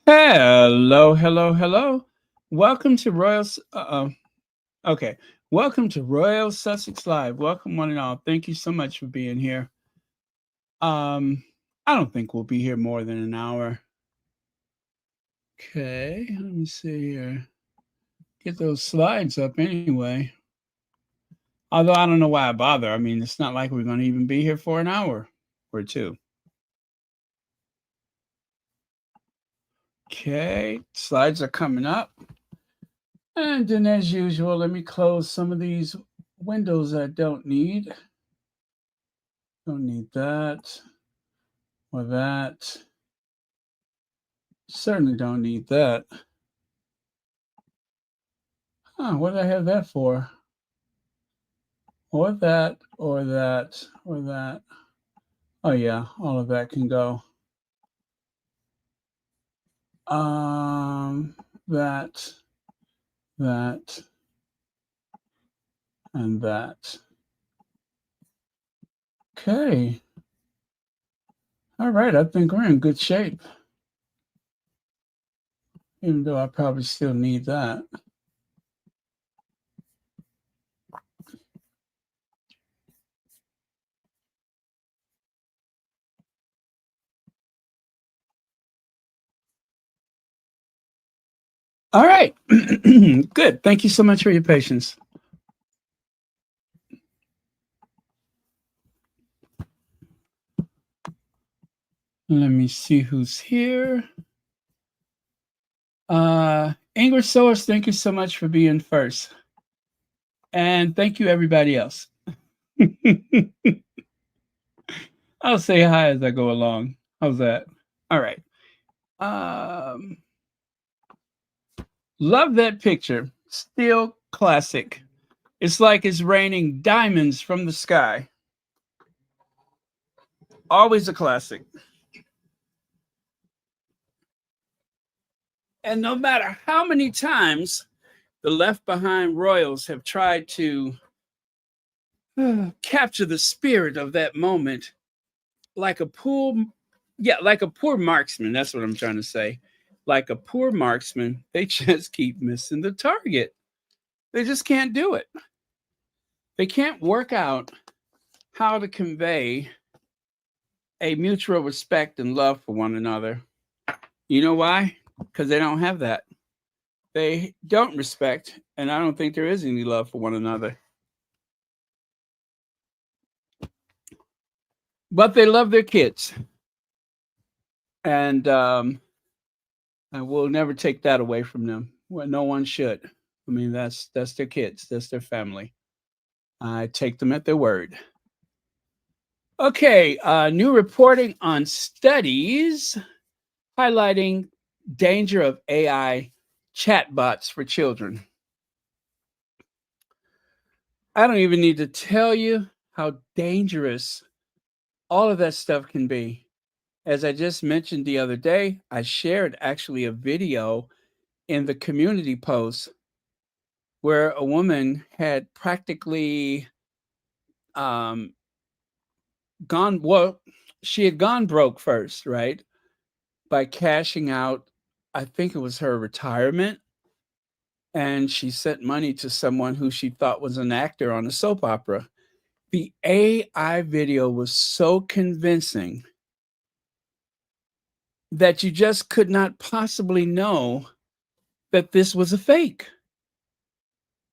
Hello, hello, hello. Welcome to Okay. Welcome to Royal Sussex Live. Welcome one and all. Thank you so much for being here. Um, I don't think we'll be here more than an hour. Okay, let me see here. Get those slides up anyway. Although I don't know why I bother. I mean, it's not like we're going to even be here for an hour or two. Okay, slides are coming up. And then, as usual, let me close some of these windows I don't need. Don't need that or that. Certainly don't need that. What did I have that for? Or that, or that, or that. Oh yeah, all of that can go. That, that, and that. Okay. All right, I think we're in good shape. Even though I probably still need that. All right. Good. Thank you so much for your patience. Let me see who's here. Ingrid Soers, thank you so much for being first. And thank you, everybody else. I'll say hi as I go along. How's that? All right. Um, love that picture. Still classic. It's like it's raining diamonds from the sky. Always a classic. And no matter how many times the Left Behind Royals have tried to capture the spirit of that moment, like a poor marksman. That's what I'm trying to say. Like a poor marksman, they just keep missing the target. They just can't do it. They can't work out how to convey a mutual respect and love for one another. You know why? Because they don't have that. They don't respect, and I don't think there is any love for one another. But they love their kids, and I will never take that away from them. Well, no one should. I mean, that's their kids, that's their family. I take them at their word. Okay, new reporting on studies highlighting danger of AI chatbots for children. I don't even need to tell you how dangerous all of that stuff can be. As I just mentioned the other day, I shared actually a video in the community post where a woman had practically um, gone, well, she had gone broke first, right? By cashing out, I think it was her retirement. And she sent money to someone who she thought was an actor on a soap opera. The AI video was so convincing that you just could not possibly know that this was a fake.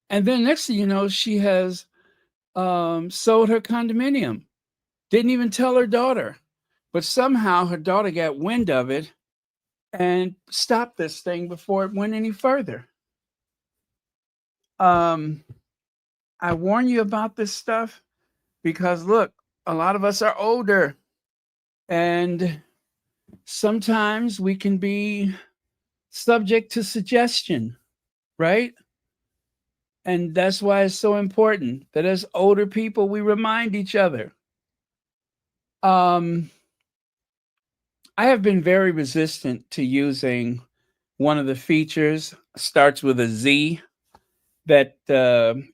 And then next thing you know, she has sold her condominium. Didn't even tell her daughter, but somehow her daughter got wind of it and stopped this thing before it went any further. Um, I warn you about this stuff because look, a lot of us are older and sometimes we can be subject to suggestion, right? And that's why it's so important that as older people, we remind each other. Um, I have been very resistant to using one of the features, starts with a Z, that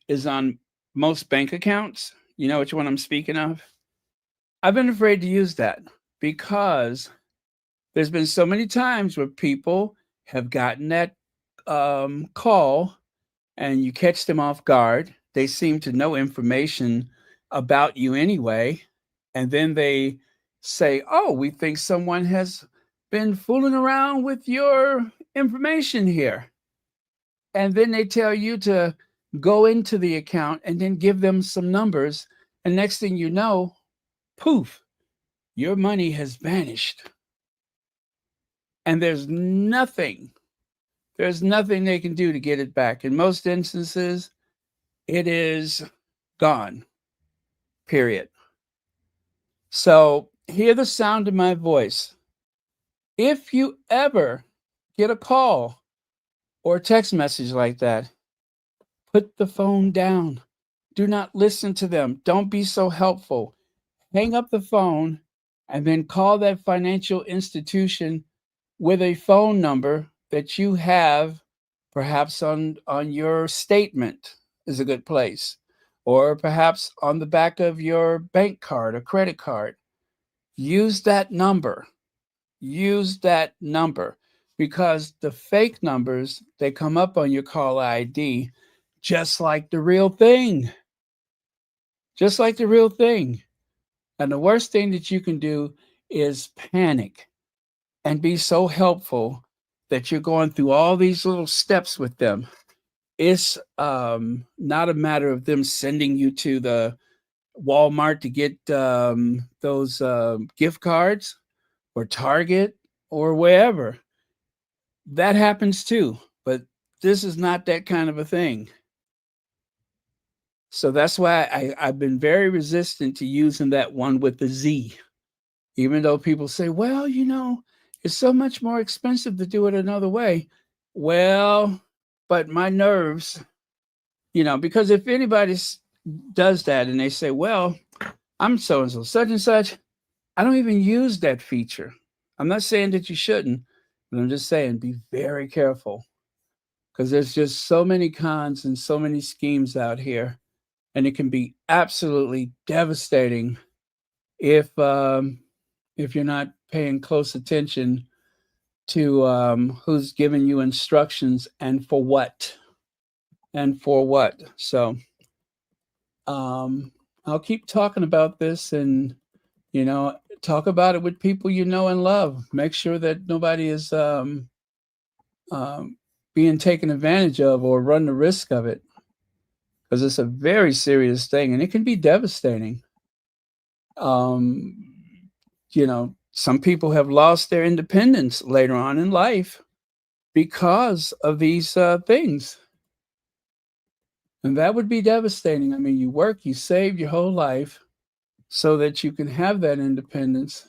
is on most bank accounts. You know which one I'm speaking of? I've been afraid to use that because There's been so many times where people have gotten that call and you catch them off guard. They seem to know information about you anyway. And then they say, "Oh, we think someone has been fooling around with your information here." And then they tell you to go into the account and then give them some numbers. And next thing you know, poof, your money has vanished. And there's nothing they can do to get it back. In most instances, it is gone, period. So hear the sound of my voice. If you ever get a call or a text message like that, put the phone down. Do not listen to them. Don't be so helpful. Hang up the phone and then call that financial institution with a phone number that you have perhaps on your statement is a good place, or perhaps on the back of your bank card or credit card. Use that number. Use that number, because the fake numbers, they come up on your call ID just like the real thing. Just like the real thing. And the worst thing that you can do is panic and be so helpful that you're going through all these little steps with them. It's not a matter of them sending you to the Walmart to get those gift cards, or Target, or wherever. That happens too, but this is not that kind of a thing. So that's why I've been very resistant to using that one with the Z, even though people say, well, it's so much more expensive to do it another way. Well, but my nerves, because if anybody does that and they say, well, I'm so and so, such and such, I don't even use that feature. I'm not saying that you shouldn't, but I'm just saying be very careful, because there's just so many cons and so many schemes out here, and it can be absolutely devastating if you're not paying close attention to who's giving you instructions and for what So I'll keep talking about this, and talk about it with people you know and love. Make sure that nobody is um, being taken advantage of or run the risk of it, because it's a very serious thing and it can be devastating. Um, some people have lost their independence later on in life because of these things. And that would be devastating. I mean, you work, you save your whole life so that you can have that independence.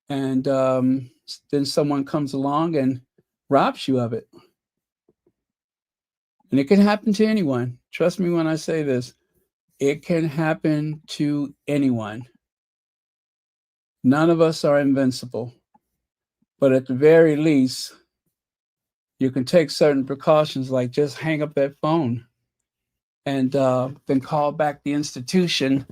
And then someone comes along and robs you of it. And it can happen to anyone. Trust me when I say this. It can happen to anyone. None of us are invincible. But at the very least, you can take certain precautions, like just hang up that phone and then call back the institution.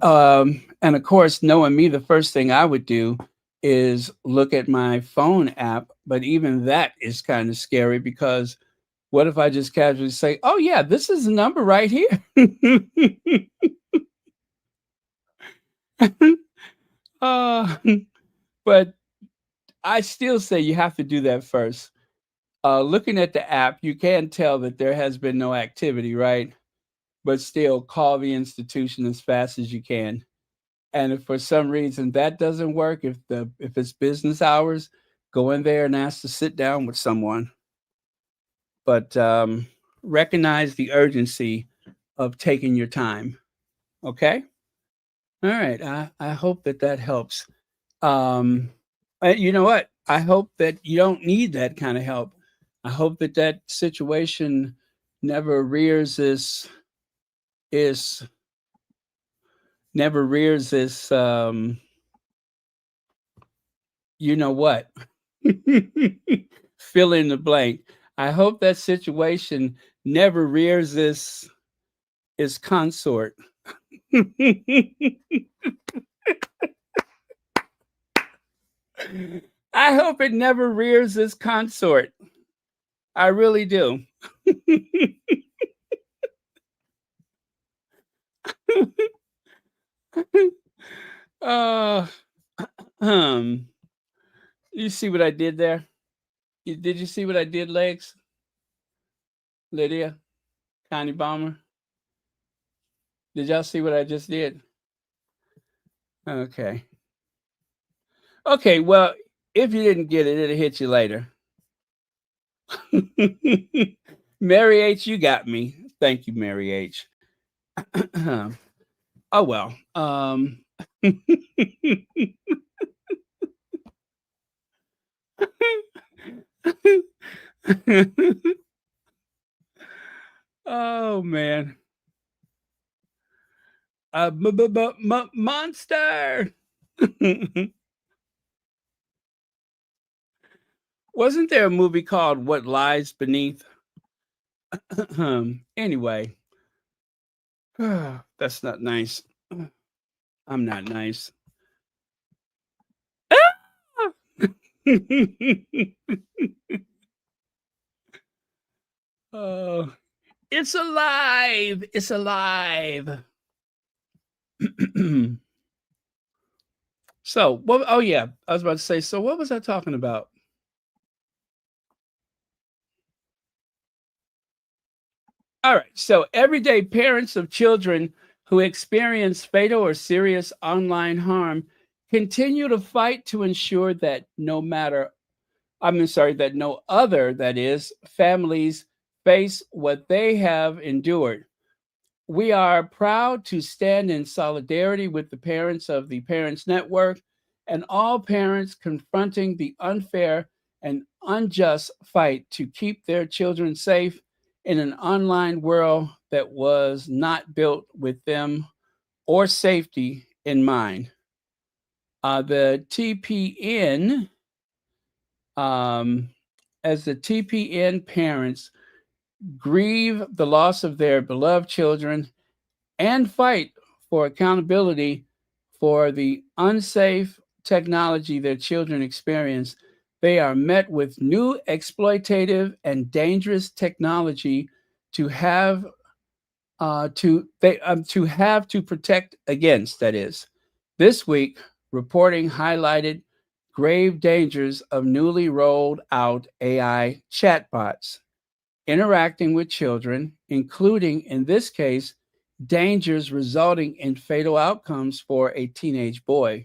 And of course, knowing me, the first thing I would do is look at my phone app. But even that is kind of scary, because what if I just casually say, oh, yeah, this is the number right here? uh, but I still say you have to do that first. Looking at the app, you can tell that there has been no activity, right? But still, call the institution as fast as you can. And if for some reason that doesn't work, if it's business hours, go in there and ask to sit down with someone. But recognize the urgency of taking your time. Okay. All right. I hope that helps. You know what? I hope that you don't need that kind of help. I hope that situation never rears this is never rears this you know what. Fill in the blank. I hope that situation never rears this is consort. I hope it never rears its consort. I really do. uh, um, you see what I did there? Did you see what I did, Legs? Lydia, Connie Bomber? Did y'all see what I just did? Okay. Okay, well, if you didn't get it, it'll hit you later. Mary H, you got me. Thank you, Mary H. Oh well. Oh man. Monster. Wasn't there a movie called What Lies Beneath? Anyway, that's not nice. I'm not nice. Oh, it's alive. It's alive. So, what? Oh, yeah. I was about to say, so what was I talking about? All right. So, everyday parents of children who experience fatal or serious online harm continue to fight to ensure that that no other, that is, families face what they have endured. We are proud to stand in solidarity with the parents of the Parents Network and all parents confronting the unfair and unjust fight to keep their children safe in an online world that was not built with them or safety in mind. The TPN, um, as the TPN parents grieve the loss of their beloved children and fight for accountability for the unsafe technology their children experience, they are met with new exploitative and dangerous technology to have to protect against. That is, this week reporting highlighted grave dangers of newly rolled out AI chatbots interacting with children, including, in this case, dangers resulting in fatal outcomes for a teenage boy.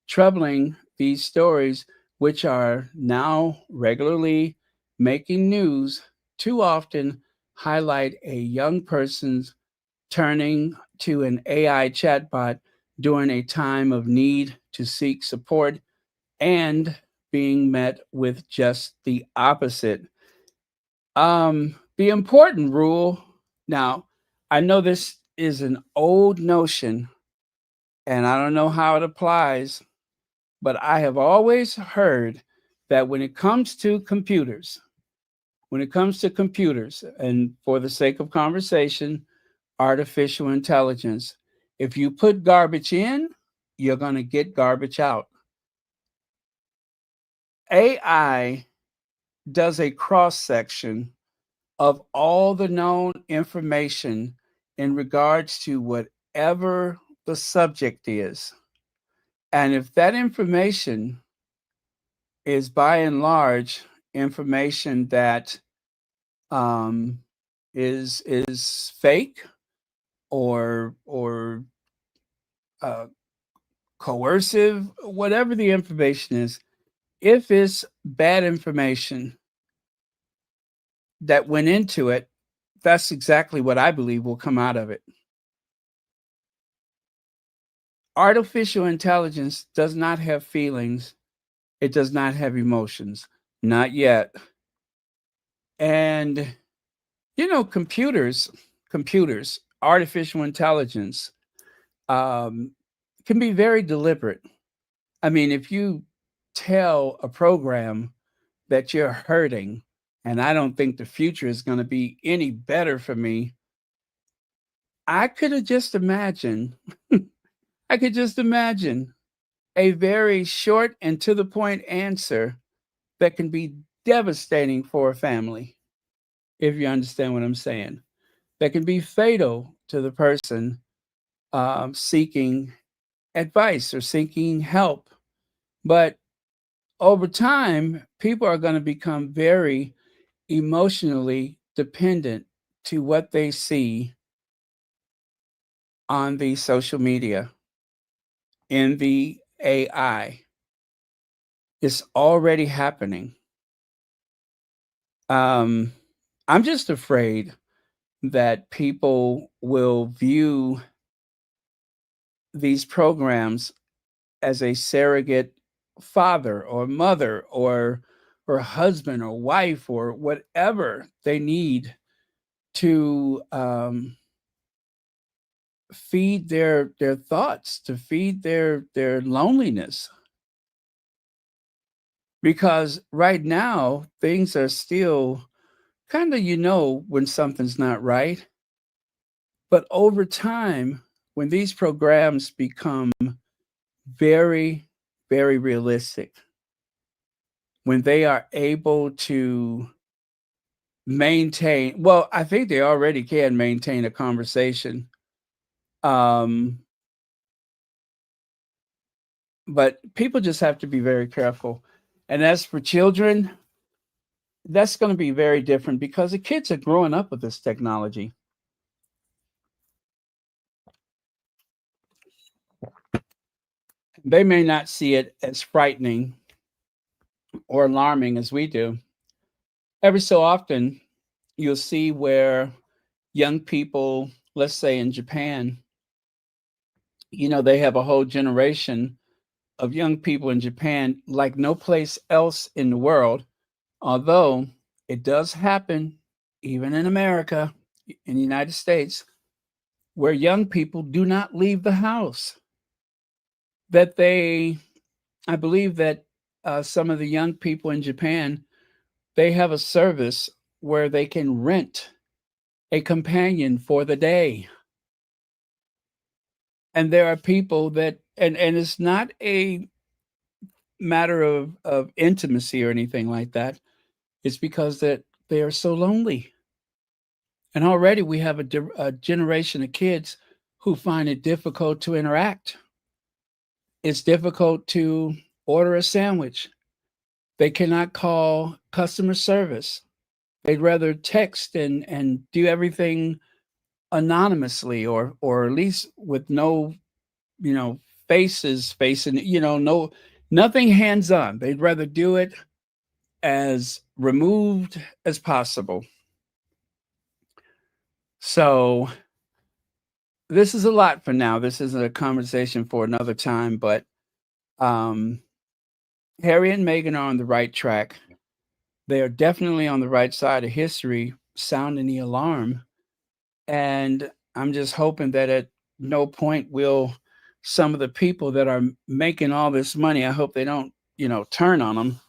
Troubling, these stories, which are now regularly making news, too often highlight a young person's turning to an AI chatbot during a time of need to seek support and being met with just the opposite. The important rule. Now, I know this is an old notion and I don't know how it applies, but I have always heard that when it comes to computers, and for the sake of conversation, artificial intelligence, if you put garbage in, you're going to get garbage out. AI does a cross section of all the known information in regards to whatever the subject is. And if that information is by and large information that um, is fake or uh, coercive, whatever the information is, if it's bad information that went into it, that's exactly what I believe will come out of it. Artificial intelligence does not have feelings. It does not have emotions. Not yet. And computers, artificial intelligence, um, can be very deliberate. I mean, if you tell a program that you're hurting, and I don't think the future is going to be any better for me, I could have just imagined. I could just imagine a very short and to the point answer that can be devastating for a family, if you understand what I'm saying. That can be fatal to the person seeking advice or seeking help. But over time, people are going to become very emotionally dependent to what they see on the social media, in the AI. It's already happening. Um, I'm just afraid that people will view these programs as a surrogate father or mother or husband or wife or whatever they need to feed their thoughts, to feed their loneliness. Because right now things are still kind of, when something's not right. But over time, when these programs become very, very realistic, when they are able to maintain, well, I think they already can maintain a conversation. Um, but people just have to be very careful. And as for children, that's going to be very different because the kids are growing up with this technology. They may not see it as frightening or alarming as we do. Every so often, you'll see where young people, let's say in Japan, they have a whole generation of young people in Japan like no place else in the world, although it does happen even in America, in the United States, where young people do not leave the house. That I believe that some of the young people in Japan, they have a service where they can rent a companion for the day. And there are people that, and it's not a matter of intimacy or anything like that. It's because that they are so lonely. And already we have a generation of kids who find it difficult to interact. It's difficult to order a sandwich. They cannot call customer service. They'd rather text and do everything anonymously or at least with no, you know, faces facing, no, nothing hands on. They'd rather do it as removed as possible. So this is a lot for now. This isn't a conversation for another time, but um, Harry and Meghan are on the right track. They are definitely on the right side of history, sounding the alarm. And I'm just hoping that at no point will some of the people that are making all this money, I hope they don't, turn on them.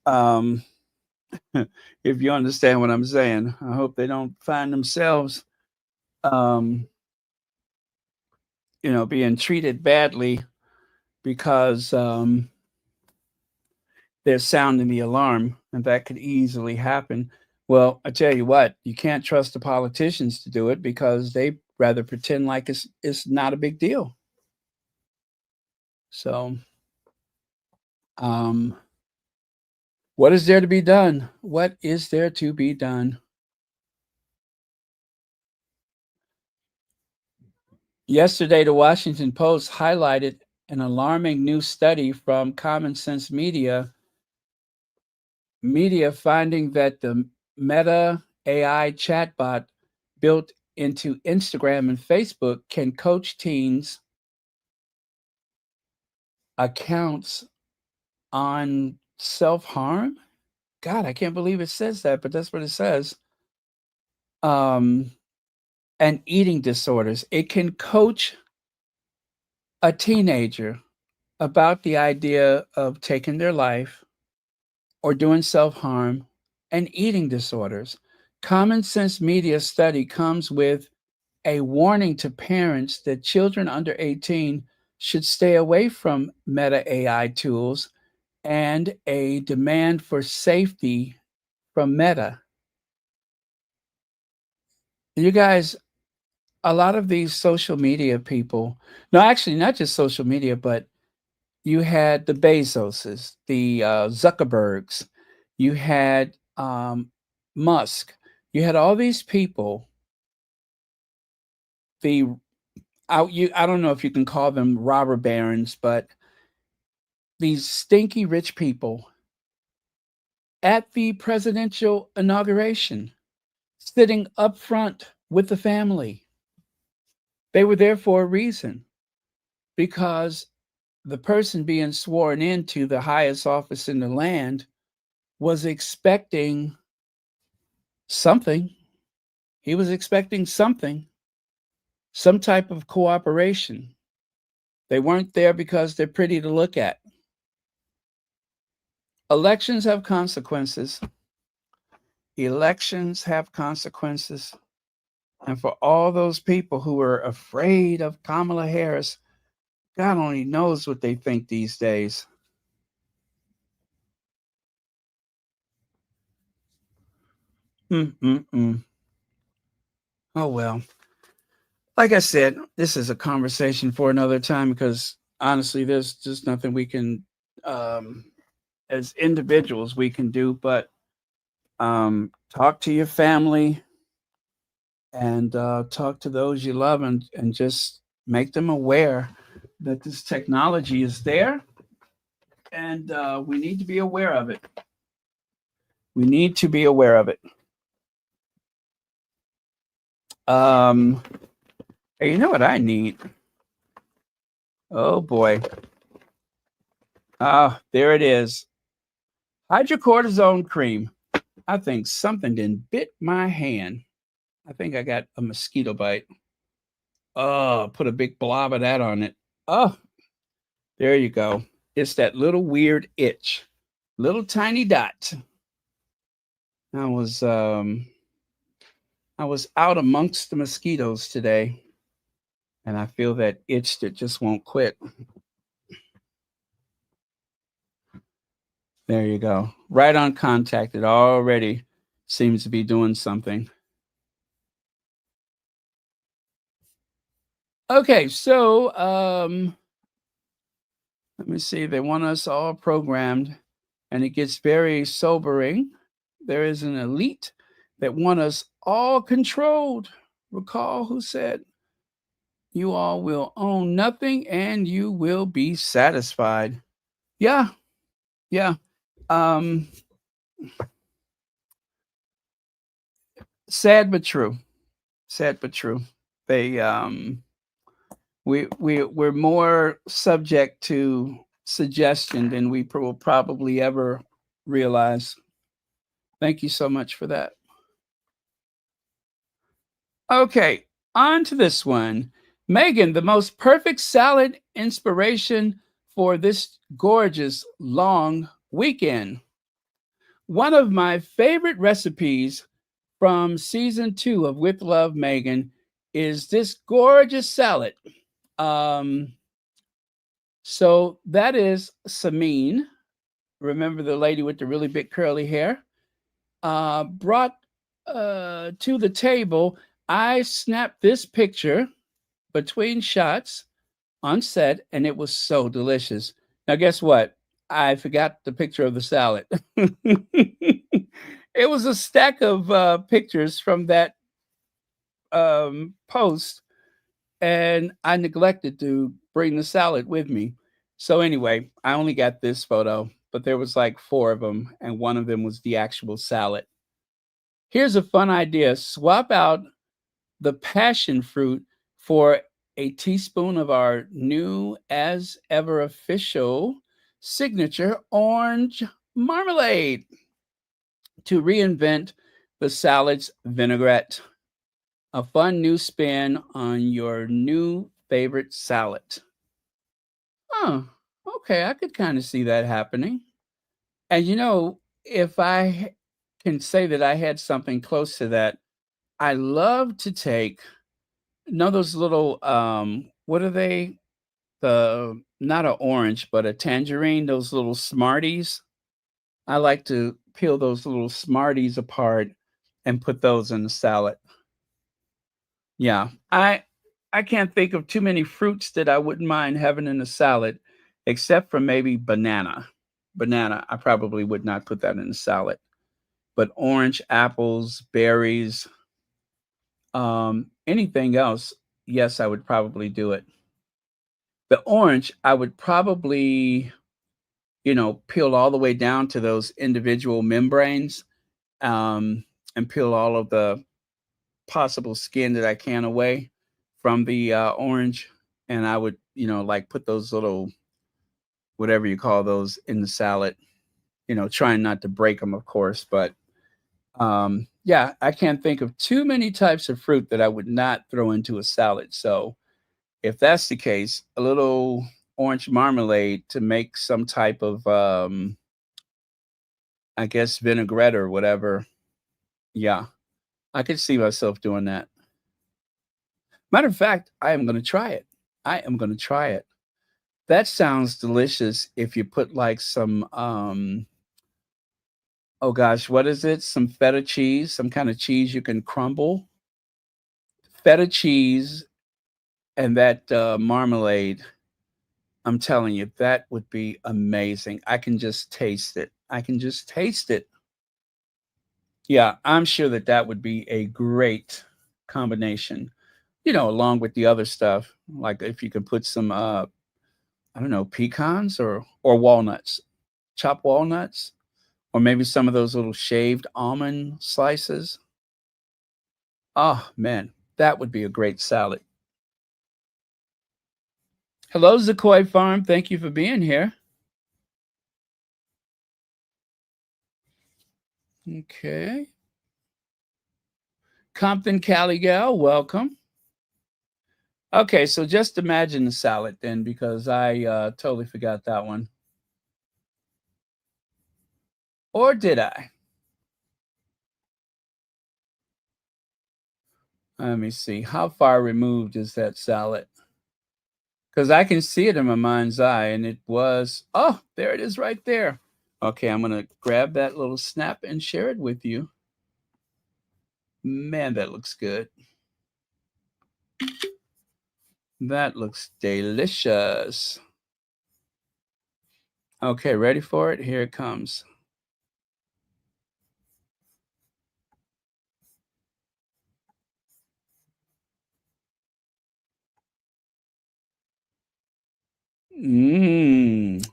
Um, if you understand what I'm saying, I hope they don't find themselves, um, being treated badly because they're sounding the alarm, and that could easily happen. Well, I tell you what, you can't trust the politicians to do it because they rather pretend like it's not a big deal. So, um, what is there to be done? What is there to be done? Yesterday, the Washington Post highlighted an alarming new study from Common Sense Media finding that the Meta AI chatbot built into Instagram and Facebook can coach teens accounts on self-harm. God, I can't believe it says that, but that's what it says. Um, and eating disorders. It can coach a teenager about the idea of taking their life or doing self-harm and eating disorders. Common Sense Media study comes with a warning to parents that children under 18 should stay away from Meta AI tools and a demand for safety from Meta. You guys, a lot of these social media people, no, actually, not just social media, but you had the Bezoses, the Zuckerbergs, you had Musk, you had all these people, the I don't know if you can call them robber barons, but these stinky rich people at the presidential inauguration, sitting up front with the family. They were there for a reason because the person being sworn into the highest office in the land was expecting something. He was expecting something, some type of cooperation. They weren't there because they're pretty to look at. Elections have consequences. Elections have consequences. And for all those people who are afraid of Kamala Harris, God only knows what they think these days. Mm-mm-mm. Oh, well. Like I said, this is a conversation for another time because honestly, there's just nothing we can, um, as individuals, we can do but talk to your family and talk to those you love and just make them aware that this technology is there and we need to be aware of it. We need to be aware of it. Um, hey, you know what I need? Oh boy. Ah, there it is. Hydrocortisone cream. I think something didn't bit my hand. I think I got a mosquito bite. Oh, put a big blob of that on it. Oh, there you go. It's that little weird itch, little tiny dot. I was um I was out amongst the mosquitoes today, and I feel that itch that just won't quit. There you go. Right on contact. It already seems to be doing something. Okay, so let me see. They want us all programmed, and it gets very sobering. There is an elite that want us all controlled. Recall who said, "You all will own nothing and you will be satisfied." Yeah, yeah. Um, sad but true. Sad but true. They we're more subject to suggestion than we will probably ever realize. Thank you so much for that. Okay, on to this one. Megan, the most perfect salad inspiration for this gorgeous long weekend. One of my favorite recipes from season 2 of With Love Megan is this gorgeous salad. Um, so that is Samin. Remember the lady with the really big curly hair? Brought to the table. I snapped this picture between shots on set, and it was so delicious. Now, guess what? I forgot the picture of the salad. It was a stack of pictures from that post, and I neglected to bring the salad with me. So, anyway, I only got this photo, but there was like 4 of them, and one of them was the actual salad. Here's a fun idea: swap out the passion fruit for a teaspoon of our new, as ever official signature orange marmalade to reinvent the salad's vinaigrette. A fun new spin on your new favorite salad. Oh, okay, I could kind of see that happening. And if can say that I had something close to that, I love to take, those little what are they? the not an orange, but a tangerine, those little Smarties. I like to peel those little Smarties apart and put those in the salad. Yeah, I can't think of too many fruits that I wouldn't mind having in a salad, except for maybe banana. Banana, I probably would not put that in a salad. But orange, apples, berries, anything else, yes, I would probably do it. The orange, I would probably, peel all the way down to those individual membranes, um, and peel all of the possible skin that I can away from the orange. And I would, like put those little, whatever you call those, in the salad, trying not to break them, of course. But yeah, I can't think of too many types of fruit that I would not throw into a salad. So if that's the case, a little orange marmalade to make some type of, I guess, vinaigrette or whatever. Yeah, I could see myself doing that. Matter of fact, I am going to try it. I am going to try it. That sounds delicious if you put like some, oh gosh, what is it? Some feta cheese, some kind of cheese you can crumble. Feta cheese and that marmalade. I'm telling you, that would be amazing. I can just taste it. I can just taste it. Yeah, I'm sure that that would be a great combination, along with the other stuff. Like if you can put some, I don't know, pecans or walnuts, chopped walnuts, or maybe some of those little shaved almond slices. Oh man, that would be a great salad. Hello, Zakoy Farm. Thank you for being here. Okay. Compton Cali Gal, welcome. Okay, so just imagine the salad then, because I totally forgot that one. Or did I? Let me see. How far removed is that salad? Because I can see it in my mind's eye, and it was, oh, there it is right there. Okay, I'm going to grab that little snap and share it with you. Man, that looks good. That looks delicious. Okay, ready for it? Here it comes. Mmm.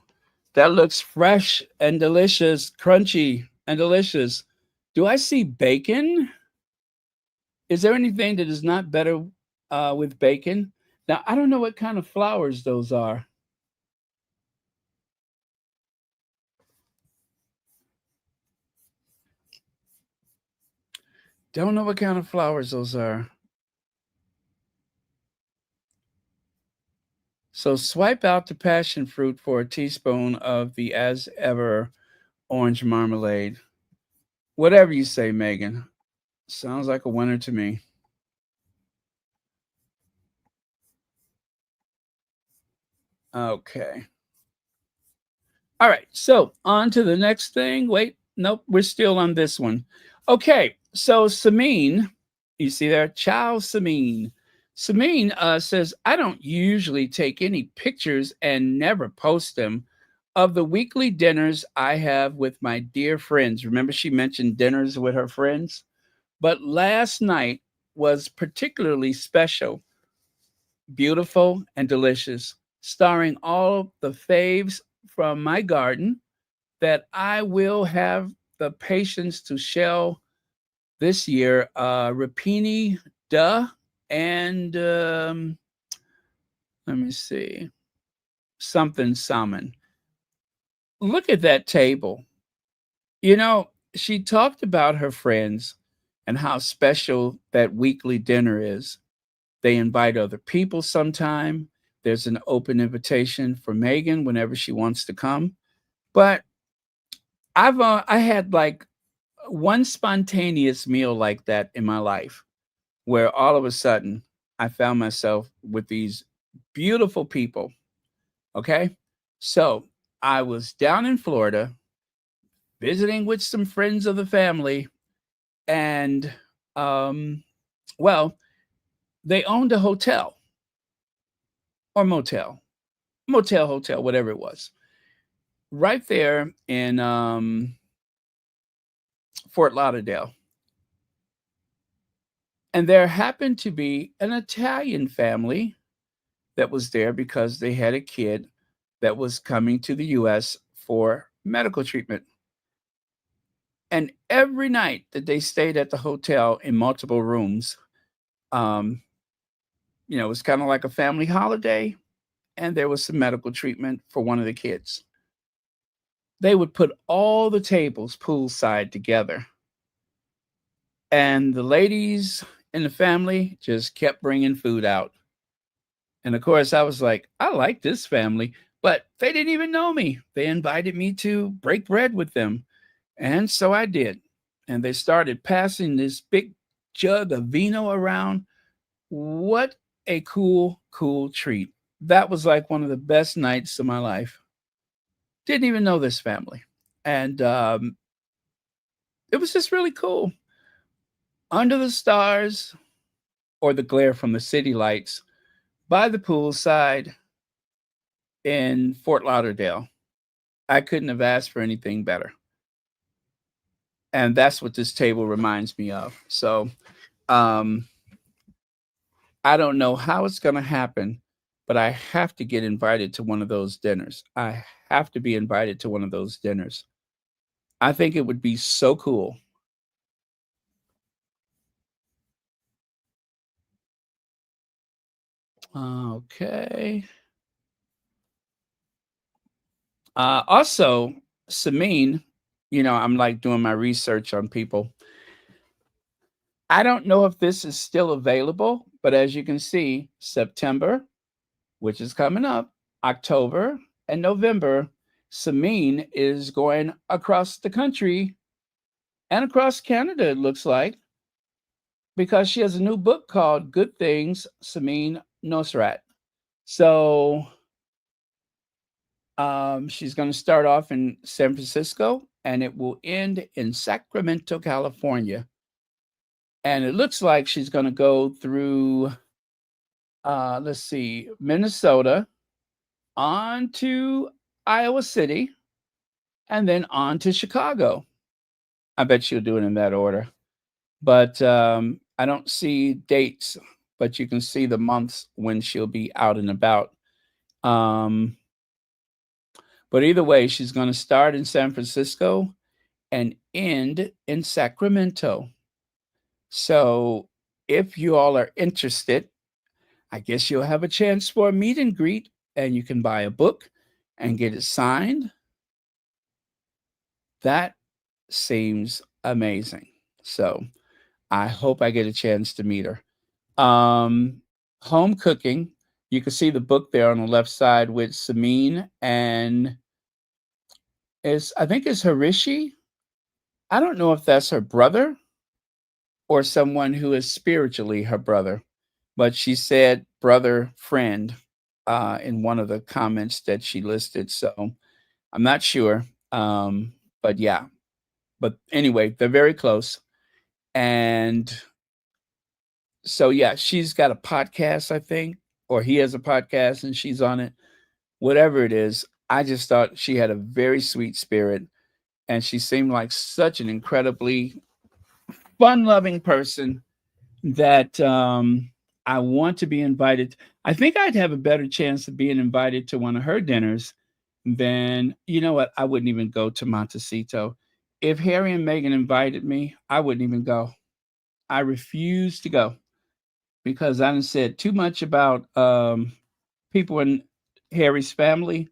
That looks fresh and delicious, crunchy and delicious. Do I see bacon? Is there anything that is not better with bacon? Now, I don't know what kind of flowers those are. Don't know what kind of flowers those are. So swipe out the passion fruit for a teaspoon of the as ever orange marmalade. Whatever you say, Megan. Sounds like a winner to me. Okay. All right. So on to the next thing. Wait, nope, we're still on this one. Okay. So Samin, you see there? Ciao, Samin. Samin says, I don't usually take any pictures and never post them of the weekly dinners I have with my dear friends. Remember, she mentioned dinners with her friends? But last night was particularly special, beautiful, and delicious, starring all the faves from my garden that I will have the patience to shell this year. Rapini, duh, and let me see, something salmon. Look at that table. She talked about her friends and how special that weekly dinner is. They invite other people sometime. There's an open invitation for Megan whenever she wants to come. But I had like one spontaneous meal like that in my life where all of a sudden I found myself with these beautiful people. Okay. So I was down in Florida visiting with some friends of the family, and um, well, they owned a hotel or motel, hotel, whatever it was, right there in Fort Lauderdale. And there happened to be an Italian family that was there because they had a kid that was coming to the US for medical treatment. And every night that they stayed at the hotel in multiple rooms, um, it was kind of like a family holiday, and there was some medical treatment for one of the kids. They would put all the tables poolside together, and the ladies in the family just kept bringing food out. And of course, I was like, I like this family, but they didn't even know me. They invited me to break bread with them. And so I did. And they started passing this big jug of vino around. What a cool, cool treat. That was like one of the best nights of my life. Didn't even know this family. And it was just really cool. Under the stars or the glare from the city lights by the poolside in Fort Lauderdale. I couldn't have asked for anything better. And that's what this table reminds me of. So um, I don't know how it's going to happen, but I have to get invited to one of those dinners. I have to be invited to one of those dinners. I think it would be so cool. Okay. Also, Samin, I'm like doing my research on people. I don't know if this is still available, but as you can see, September, which is coming up, October, and November, Samin is going across the country and across Canada, it looks like, because she has a new book called Good Things, Samin Nosrat. So she's going to start off in San Francisco and it will end in Sacramento, California. And it looks like she's going to go through, let's see, Minnesota, on to Iowa City, and then on to Chicago. I bet she'll do it in that order. But I don't see dates, but you can see the months when she'll be out and about. Um, but either way, she's going to start in San Francisco and end in Sacramento. So if you all are interested, I guess you'll have a chance for a meet and greet, and you can buy a book and get it signed. That seems amazing. So I hope I get a chance to meet her. Um, Home cooking. You can see the book there on the left side with Samin and is I think it's Harishi. I don't know if that's her brother or someone who is spiritually her brother, but she said brother friend in one of the comments that she listed. So I'm not sure. But yeah. But anyway, they're very close. And so yeah, she's got a podcast, I think, or he has a podcast and she's on it. Whatever it is, I just thought she had a very sweet spirit and she seemed like such an incredibly fun-loving person that I want to be invited. I think I'd have a better chance of being invited to one of her dinners than, you know what, I wouldn't even go to Montecito. If Harry and Meghan invited me, I wouldn't even go. I refuse to go because I done said too much about people in Harry's family.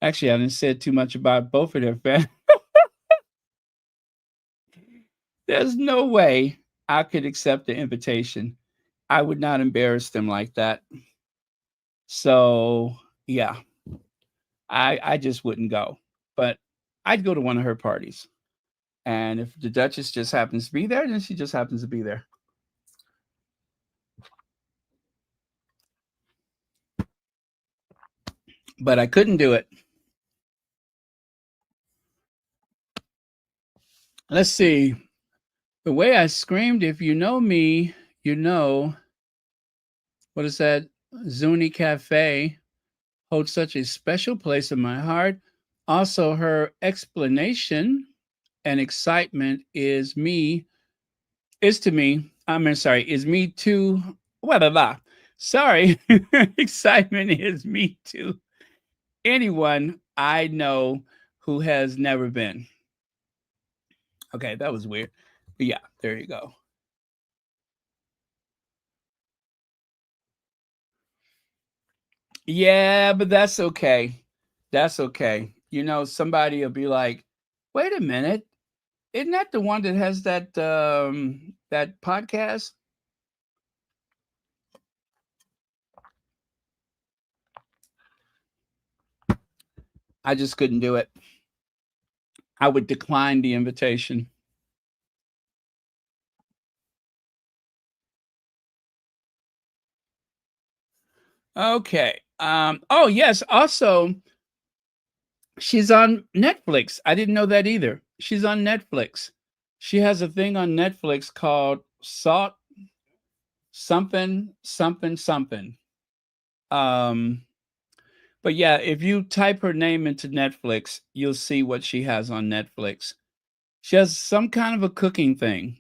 Actually, I done said too much about both of their families. There's no way I could accept the invitation. I would not embarrass them like that. So yeah, I just wouldn't go. But I'd go to one of her parties. And if the Duchess just happens to be there, then she just happens to be there. but I couldn't do it. Let's see. The way I screamed, if you know me, you know, what is that? Zuni Cafe holds such a special place in my heart. Also, her explanation and excitement is to me, I mean, sorry, is me too, blah, blah, blah. Sorry, excitement is me too. Anyone I know who has never been. Okay, that was weird. But yeah, there you go. Yeah, but that's okay. That's okay. You know, somebody will be like, "Wait a minute, isn't that the one that has that podcast?" I just couldn't do it. I would decline the invitation. Okay. Oh yes, also she's on Netflix. I didn't know that either. She's on Netflix. She has a thing on Netflix called Salt something something something. Um but yeah, if you type her name into Netflix, you'll see what she has on Netflix. She has some kind of a cooking thing,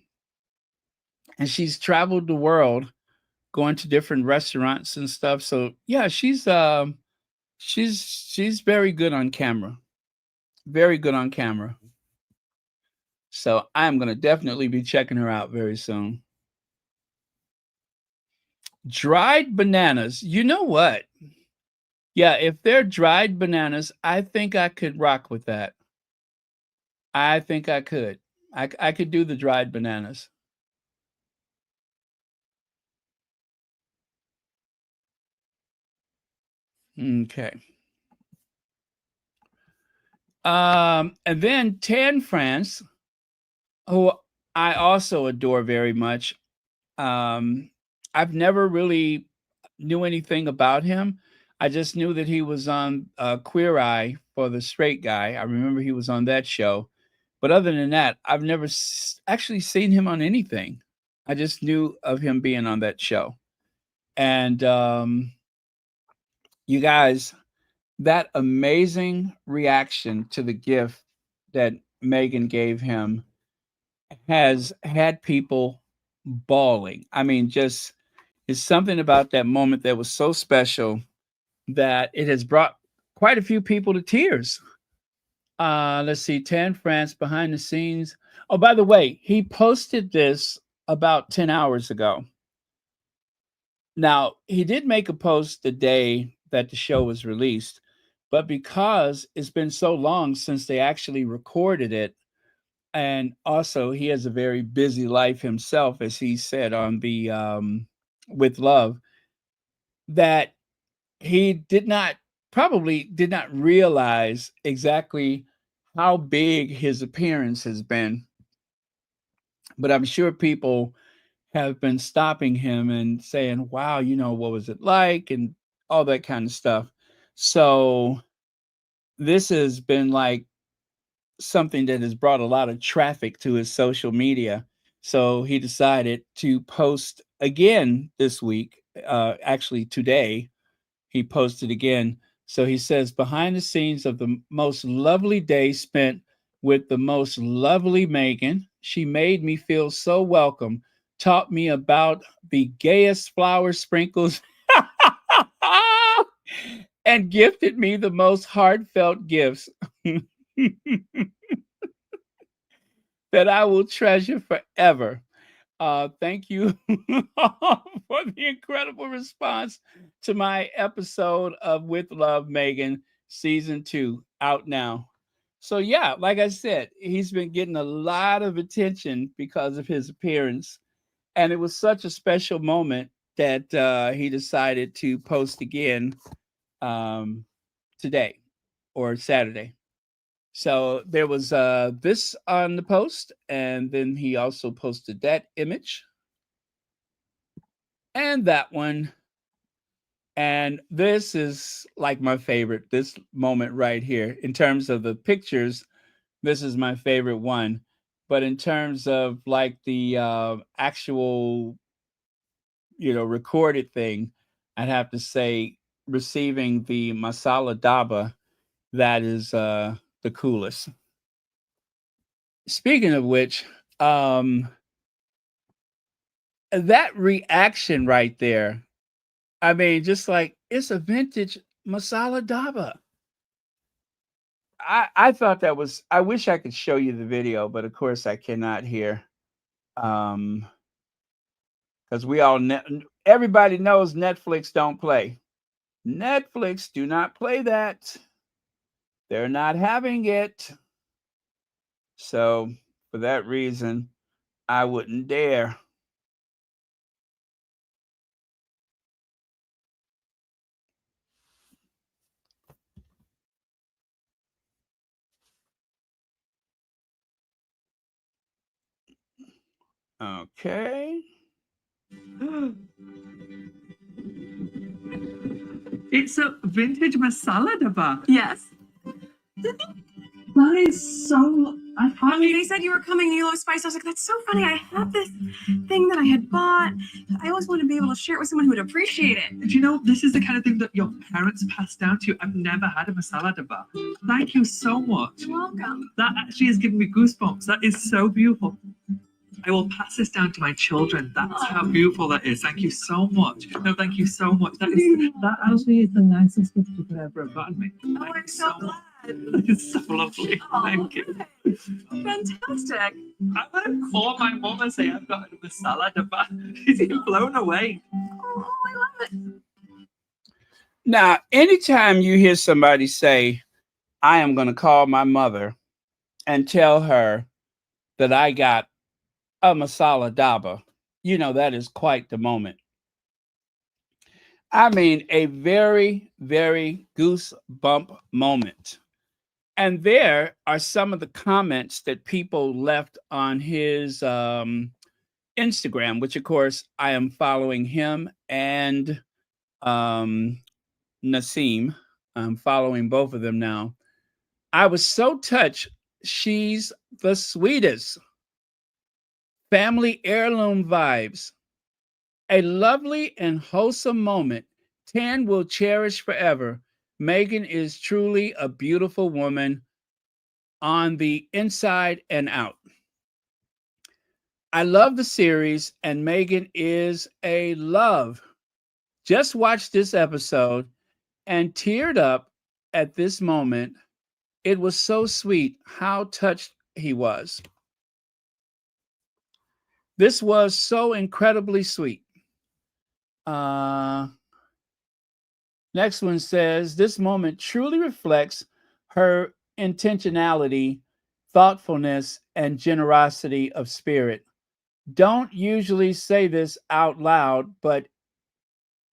and she's traveled the world going to different restaurants and stuff. So yeah, she's very good on camera. Very good on camera. So I'm gonna definitely be checking her out very soon. Dried bananas. You know what? Yeah, if they're dried bananas, I think I could rock with that. I think I could. I could do the dried bananas. Okay. And then Tan France, who I also adore very much. Um, I've never really knew anything about him. I just knew that he was on Queer Eye for the Straight Guy. I remember he was on that show. But other than that, I've never actually seen him on anything. I just knew of him being on that show. And you guys, that amazing reaction to the gift that Megan gave him has had people bawling. I mean, just it's something about that moment that was so special that it has brought quite a few people to tears. Let's see, Tan France behind the scenes. Oh, by the way, he posted this about 10 hours ago. Now, he did make a post the day that the show was released, but because it's been so long since they actually recorded it, and also he has a very busy life himself, as he said on the With Love, that he did not probably did not realize exactly how big his appearance has been. But I'm sure people have been stopping him and saying, wow, you know, what was it like? And all that kind of stuff. So this has been like something that has brought a lot of traffic to his social media. So he decided to post again this week, actually today, he posted again. So he says, behind the scenes of the most lovely day spent with the most lovely Megan, she made me feel so welcome, taught me about the gayest flower sprinkles, and gifted me the most heartfelt gifts that I will treasure forever. Thank you for the incredible response to my episode of With Love, Megan, season 2, out now. So, yeah, like I said, he's been getting a lot of attention because of his appearance. And it was such a special moment that he decided to post again um, today or Saturday. So there was this on the post, and then he also posted that image and that one And this is like my favorite, this moment right here. In terms of the pictures, this is my favorite one. But in terms of like the actual, recorded thing, I'd have to say receiving the masala daba, that is the coolest. Speaking of which, that reaction right there, I mean, just like it's a vintage masala daba. I thought that was. I wish I could show you the video, but of course I cannot here. Um, because everybody knows Netflix don't play. Netflix do not play that. They're not having it. So for that reason, I wouldn't dare. Okay. It's a vintage masala daba. Yes. That is so. I mean, They said you were coming, Nilo Spice. I was like, that's so funny. I have this thing that I had bought. I always wanted to be able to share it with someone who would appreciate it. do you know this is the kind of thing that your parents passed down to you? I've never had a masala daba. Thank you so much. You're welcome. That actually has given me goosebumps. That is so beautiful. I will pass this down to my children. That's how beautiful that is. Thank you so much. No, thank you so much. That actually is the nicest gift you could ever have gotten me. Oh, I'm so glad. That is so lovely. Thank you. Fantastic. I'm gonna call my mom and say I've got a masala daba. She's blown away. Oh, I love it. Now, anytime you hear somebody say, I am going to call my mother and tell her that I got a masala daba, that is quite the moment. I mean, a very, very goosebump moment. And there are some of the comments that people left on his Instagram, which of course I am following him and um, Nassim. I'm following both of them now. I was so touched. She's the sweetest. Family heirloom vibes. A lovely and wholesome moment. Tan will cherish forever. Meghan is truly a beautiful woman on the inside and out. I love the series, and Meghan is a love. Just watched this episode and teared up at this moment. It was so sweet how touched he was. This was so incredibly sweet. Next one says, this moment truly reflects her intentionality, thoughtfulness, and generosity of spirit. Don't usually say this out loud, but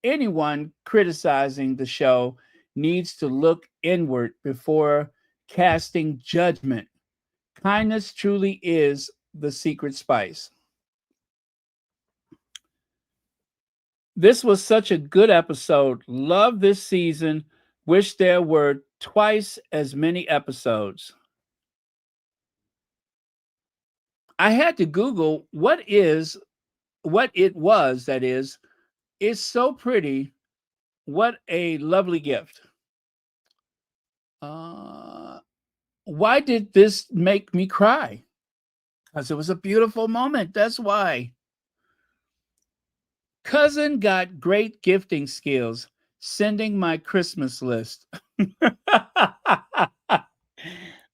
anyone criticizing the show needs to look inward before casting judgment. Kindness truly is the secret spice. This was such a good episode. Love this season. Wish there were twice as many episodes. I had to Google what it was, that is. It's so pretty. What a lovely gift. Why did this make me cry? Because it was a beautiful moment. That's why. Cousin got great gifting skills. Sending my Christmas list.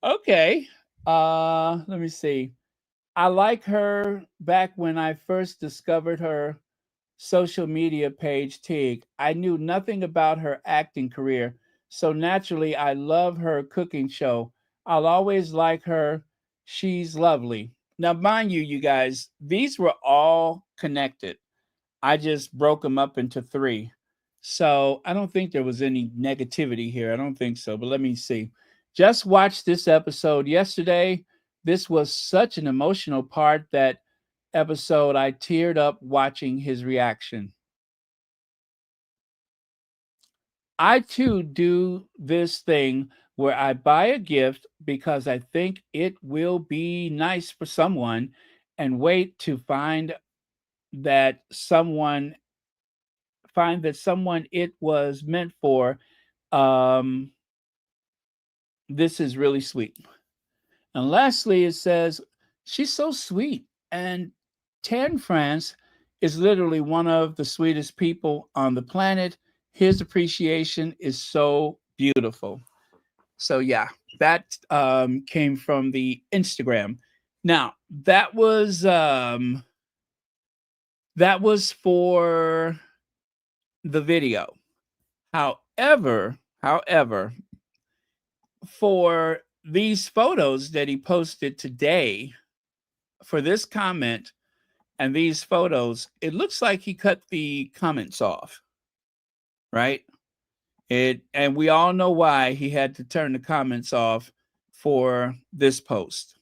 Okay. Let me see. I like her back when I first discovered her social media page, Tig. I knew nothing about her acting career, so naturally I love her cooking show. I'll always like her. She's lovely. Now, mind you, you guys, these were all connected. I just broke them up into three. So I don't think there was any negativity here. I don't think so, but let me see. Just watched this episode yesterday. This was such an emotional part, that episode I teared up watching his reaction. I too do this thing where I buy a gift because I think it will be nice for someone and wait to that someone someone it was meant for. Um, this is really sweet. And lastly, it says, she's so sweet. And Tan France is literally one of the sweetest people on the planet. His appreciation is so beautiful. So, yeah, that came from the Instagram. Now, that was for the video. However, for these photos that he posted today, for this comment and these photos, it looks like he cut the comments off, right? And we all know why he had to turn the comments off for this post.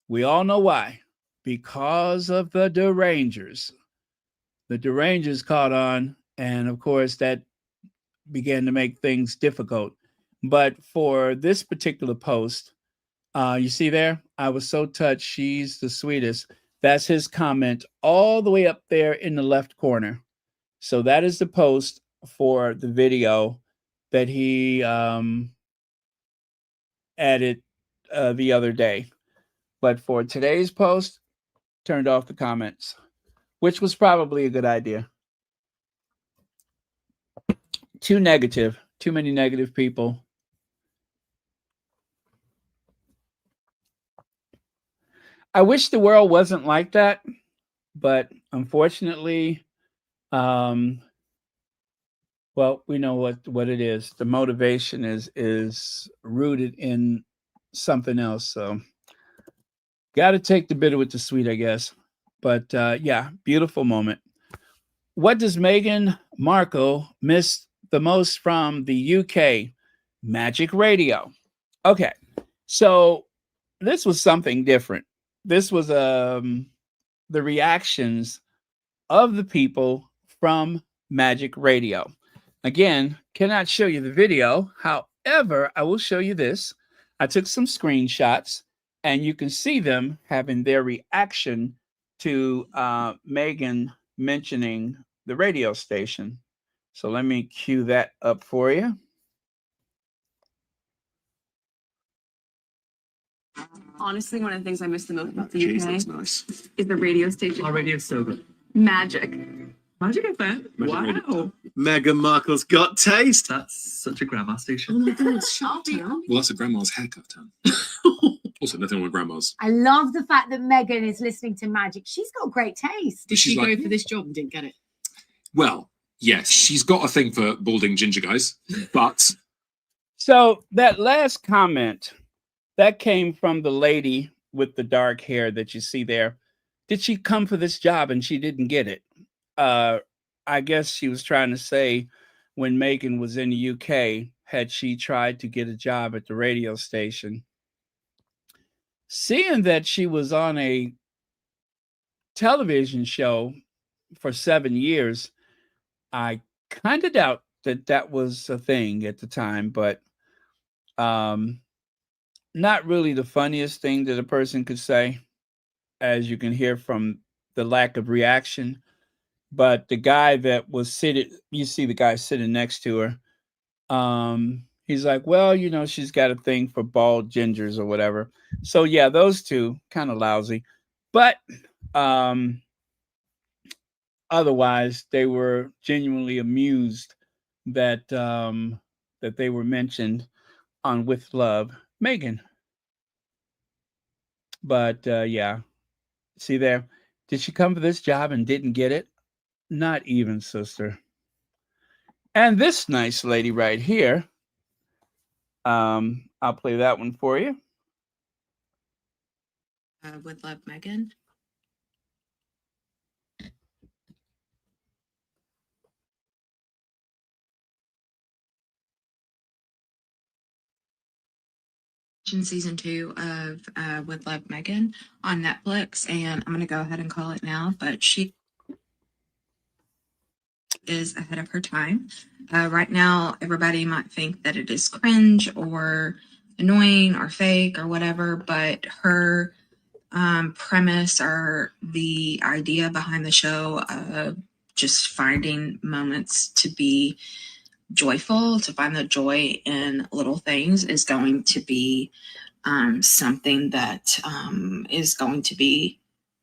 We all know why. Because of the derangers. The derangers caught on, and of course that began to make things difficult. But for this particular post, you see there, I was so touched. She's the sweetest. That's his comment all the way up there in the left corner. So that is the post for the video that he added the other day. But for today's post, turned off the comments, which was probably a good idea. Too negative. Too many negative people. I wish the world wasn't like that, but unfortunately, well, we know what it is. The motivation is rooted in something else. So, got to take the bitter with the sweet, I guess. But yeah, beautiful moment. What does Meghan Markle miss the most from the UK? Magic Radio. Okay, so this was something different. This was the reactions of the people from Magic Radio. Again, cannot show you the video. However, I will show you this. I took some screenshots, and you can see them having their reaction to Meghan mentioning the radio station. So let me cue that up for you. Honestly, one of the things I miss the most about the UK is the radio station. Our radio's so good. Magic. Magic FM? Wow. Meghan Markle's got taste. That's such a grandma station. Oh my God, shut down. Well, that's a grandma's haircut, Tom. Also, nothing wrong with grandma's. I love the fact that Meghan is listening to Magic. She's got great taste. Did She's she like- go for this job and didn't get it? Well, yes, she's got a thing for balding ginger guys, but So that last comment, that came from the lady with the dark hair that you see there. Did she come for this job and she didn't get it? I guess she was trying to say when Meghan was in the UK, had she tried to get a job at the radio station? Seeing that she was on a television show for 7 years, I kind of doubt that that was a thing at the time, but not really the funniest thing that a person could say, as you can hear from the lack of reaction. But the guy that was sitting, you see the guy sitting next to her, he's like, well, you know, she's got a thing for bald gingers or whatever. So yeah, those two kind of lousy. But otherwise, they were genuinely amused that that they were mentioned on With Love, Meghan. But yeah, see there, did she come for this job and didn't get it? Not even, sister. And this nice lady right here, I'll play that one for you. With Love, Meghan. Season 2 of With Love, Meghan on Netflix, and I'm going to go ahead and call it now, but she is ahead of her time. Right now, everybody might think that it is cringe or annoying or fake or whatever, but her premise or the idea behind the show of just finding moments to be joyful, to find the joy in little things, is going to be something that is going to be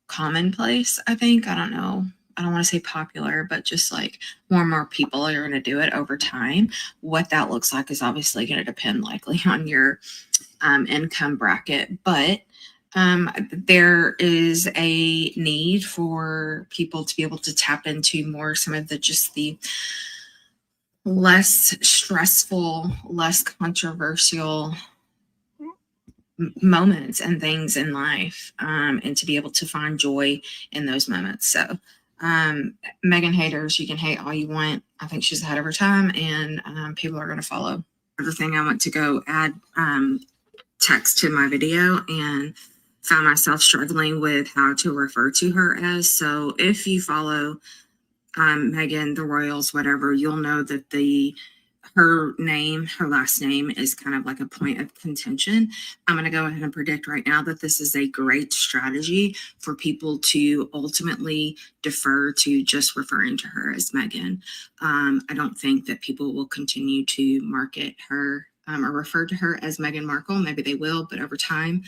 commonplace, I think. I don't know. I don't want to say popular, but just like more and more people are going to do it over time. What that looks like is obviously going to depend likely on your income bracket, but there is a need for people to be able to tap into more some of the less stressful, less controversial moments and things in life, and to be able to find joy in those moments. So Meghan haters, you can hate all you want. I think she's ahead of her time, and people are going to follow. Other thing, I went to go add text to my video and found myself struggling with how to refer to her as. So if you follow Meghan, the Royals, whatever, you'll know that her last name is kind of like a point of contention. I'm going to go ahead and predict right now that this is a great strategy for people to ultimately defer to just referring to her as Meghan. I don't think that people will continue to market her or refer to her as Meghan Markle. Maybe they will, but over time,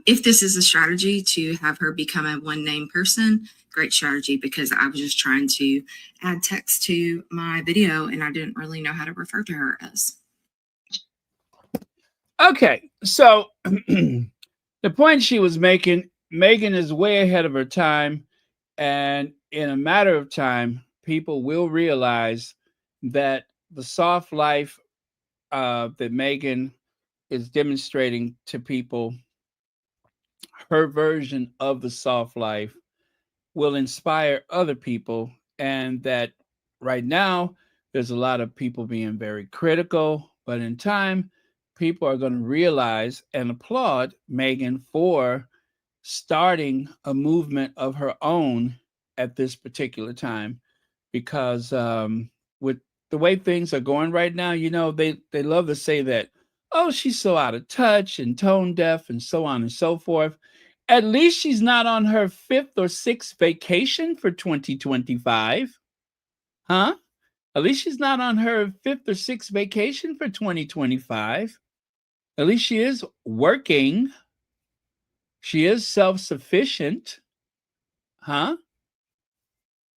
if this is a strategy to have her become a one-name person, great strategy, because I was just trying to add text to my video and I didn't really know how to refer to her as. Okay, so the point she was making, Meghan is way ahead of her time, and in a matter of time, people will realize that the soft life that Meghan is demonstrating to people, her version of the soft life, will inspire other people, and that right now there's a lot of people being very critical, but in time people are going to realize and applaud Meghan for starting a movement of her own at this particular time, because with the way things are going right now, they love to say that, oh, she's so out of touch and tone deaf and so on and so forth. At least she's not on her 5th or 6th vacation for 2025. Huh? At least she's not on her 5th or 6th vacation for 2025. At least she is working. She is self-sufficient. Huh?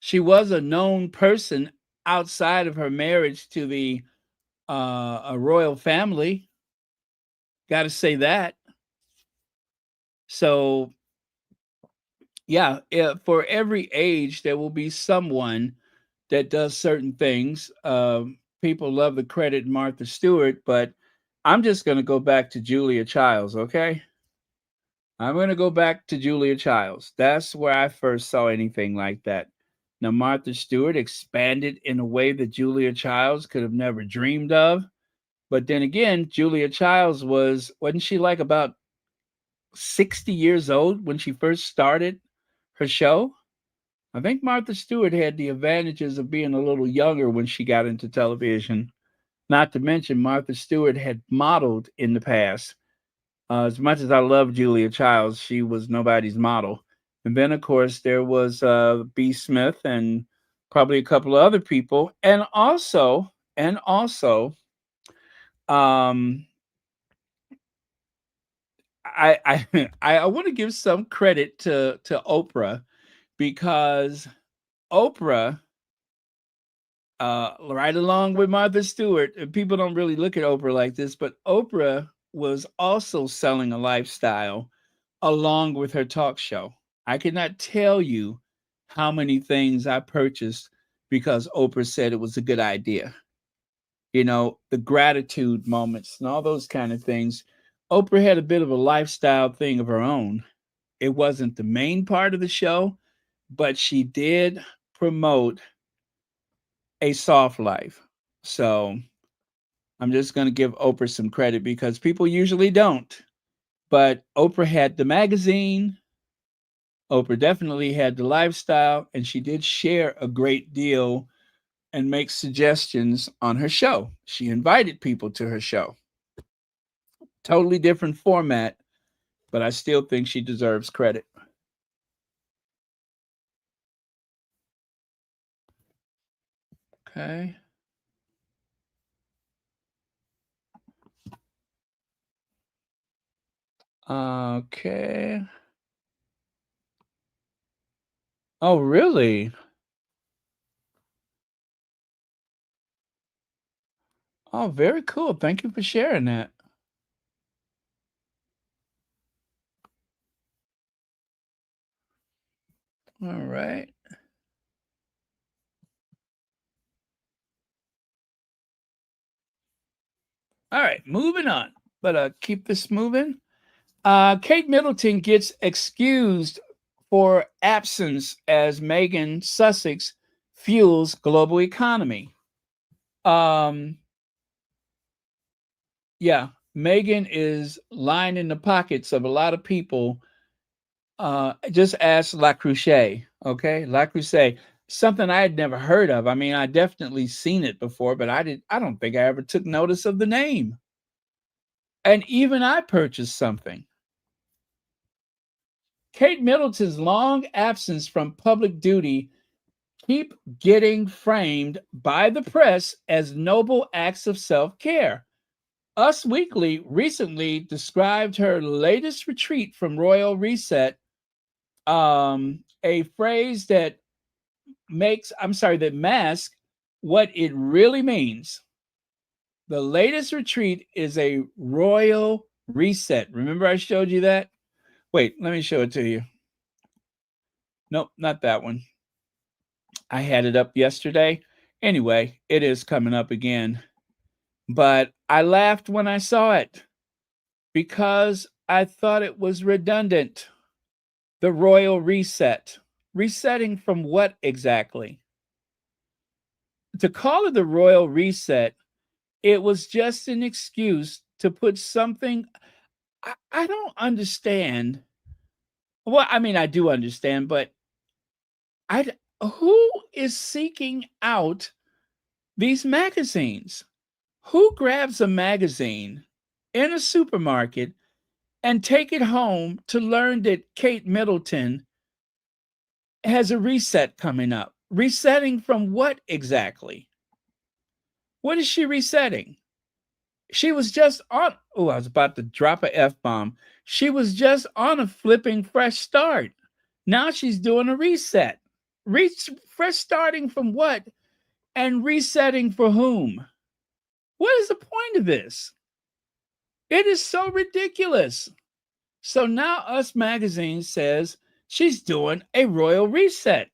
She was a known person outside of her marriage to the a royal family. Got to say that. So, yeah, for every age, there will be someone that does certain things. People love the credit Martha Stewart, but I'm just going to go back to Julia Childs, okay? I'm going to go back to Julia Childs. That's where I first saw anything like that. Now, Martha Stewart expanded in a way that Julia Childs could have never dreamed of. But then again, Julia Childs wasn't she like about 60 years old when she first started her show? I think Martha Stewart had the advantages of being a little younger when she got into television. Not to mention, Martha Stewart had modeled in the past. As much as I love Julia Childs, she was nobody's model. And then, of course, there was B. Smith and probably a couple of other people. And also, um, I I want to give some credit to Oprah, because Oprah, right along with Martha Stewart, and people don't really look at Oprah like this, but Oprah was also selling a lifestyle along with her talk show. I cannot tell you how many things I purchased because Oprah said it was a good idea. The gratitude moments and all those kind of things. Oprah had a bit of a lifestyle thing of her own. It wasn't the main part of the show, but she did promote a soft life. So I'm just going to give Oprah some credit because people usually don't. But Oprah had the magazine. Oprah definitely had the lifestyle, and she did share a great deal and make suggestions on her show. She invited people to her show. Totally different format, but I still think she deserves credit. Okay. Okay. Oh, really? Oh, very cool. Thank you for sharing that. All right. All right, moving on. But keep this moving. Kate Middleton gets excused for absence as Meghan Sussex fuels global economy. Yeah, Meghan is lining the pockets of a lot of people. Just ask La Cruche, okay? La Cruche, something I had never heard of. I mean, I definitely seen it before, but I don't think I ever took notice of the name. And even I purchased something. Kate Middleton's long absence from public duty keep getting framed by the press as noble acts of self-care. Us Weekly recently described her latest retreat from Royal Reset, a phrase that masks what it really means. The latest retreat is a royal reset. Remember I showed you that? Wait, let me show it to you. Nope, not that one. I had it up yesterday. Anyway, it is coming up again. But I laughed when I saw it because I thought it was redundant. The royal reset. Resetting from what exactly? To call it the royal reset, it was just an excuse to put something. I don't understand. Well, I mean, I do understand, but who is seeking out these magazines? Who grabs a magazine in a supermarket and take it home to learn that Kate Middleton has a reset coming up? Resetting from what exactly? What is she resetting? She was just on, oh, I was about to drop a F-bomb. She was just on a flipping fresh start. Now she's doing a reset. Fresh starting from what? And resetting for whom? What is the point of this? It is so ridiculous. So now Us Magazine says she's doing a royal reset.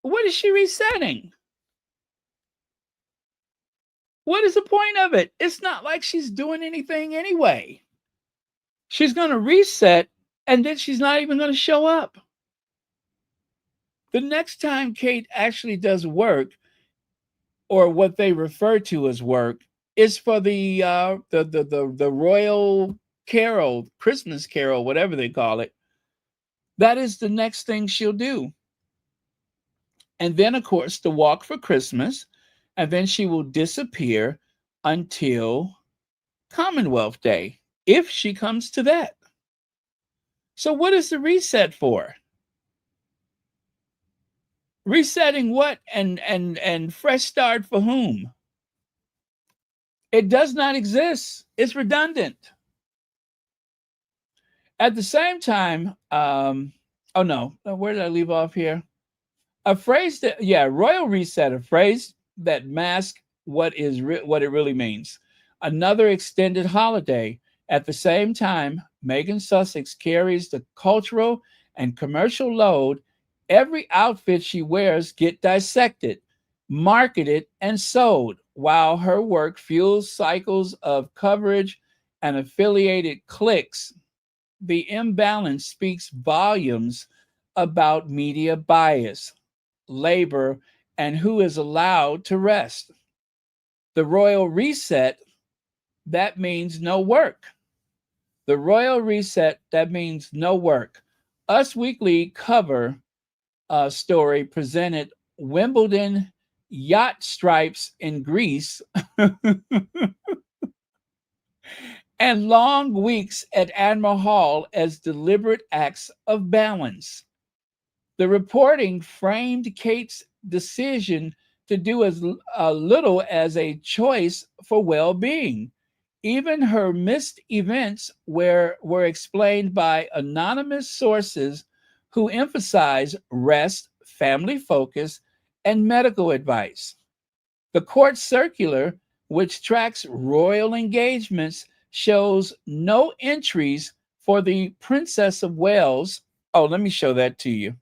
What is she resetting? What is the point of it? It's not like she's doing anything anyway. She's going to reset and then she's not even going to show up. The next time Kate actually does work, or what they refer to as work, is for the royal carol, Christmas carol, whatever they call it. That is the next thing she'll do. And then, of course, the walk for Christmas, and then she will disappear until Commonwealth Day, if she comes to that. So what is the reset for? Resetting what and fresh start for whom? It does not exist. It's redundant. At the same time, oh no, where did I leave off here? A phrase that, royal reset, a phrase that masks what it really means. Another extended holiday. At the same time, Meghan Sussex carries the cultural and commercial load. Every outfit she wears get dissected, marketed, and sold, while her work fuels cycles of coverage and affiliated clicks. The imbalance speaks volumes about media bias, labor, and who is allowed to rest. The royal reset, that means no work. The royal reset, that means no work. Us Weekly cover story presented Wimbledon yacht stripes in Greece, and long weeks at Admiral Hall as deliberate acts of balance. The reporting framed Kate's decision to do as little as a choice for well being. Even her missed events were explained by anonymous sources who emphasize rest, family focus, and medical advice. The court circular, which tracks royal engagements, shows no entries for the Princess of Wales. Oh, let me show that to you.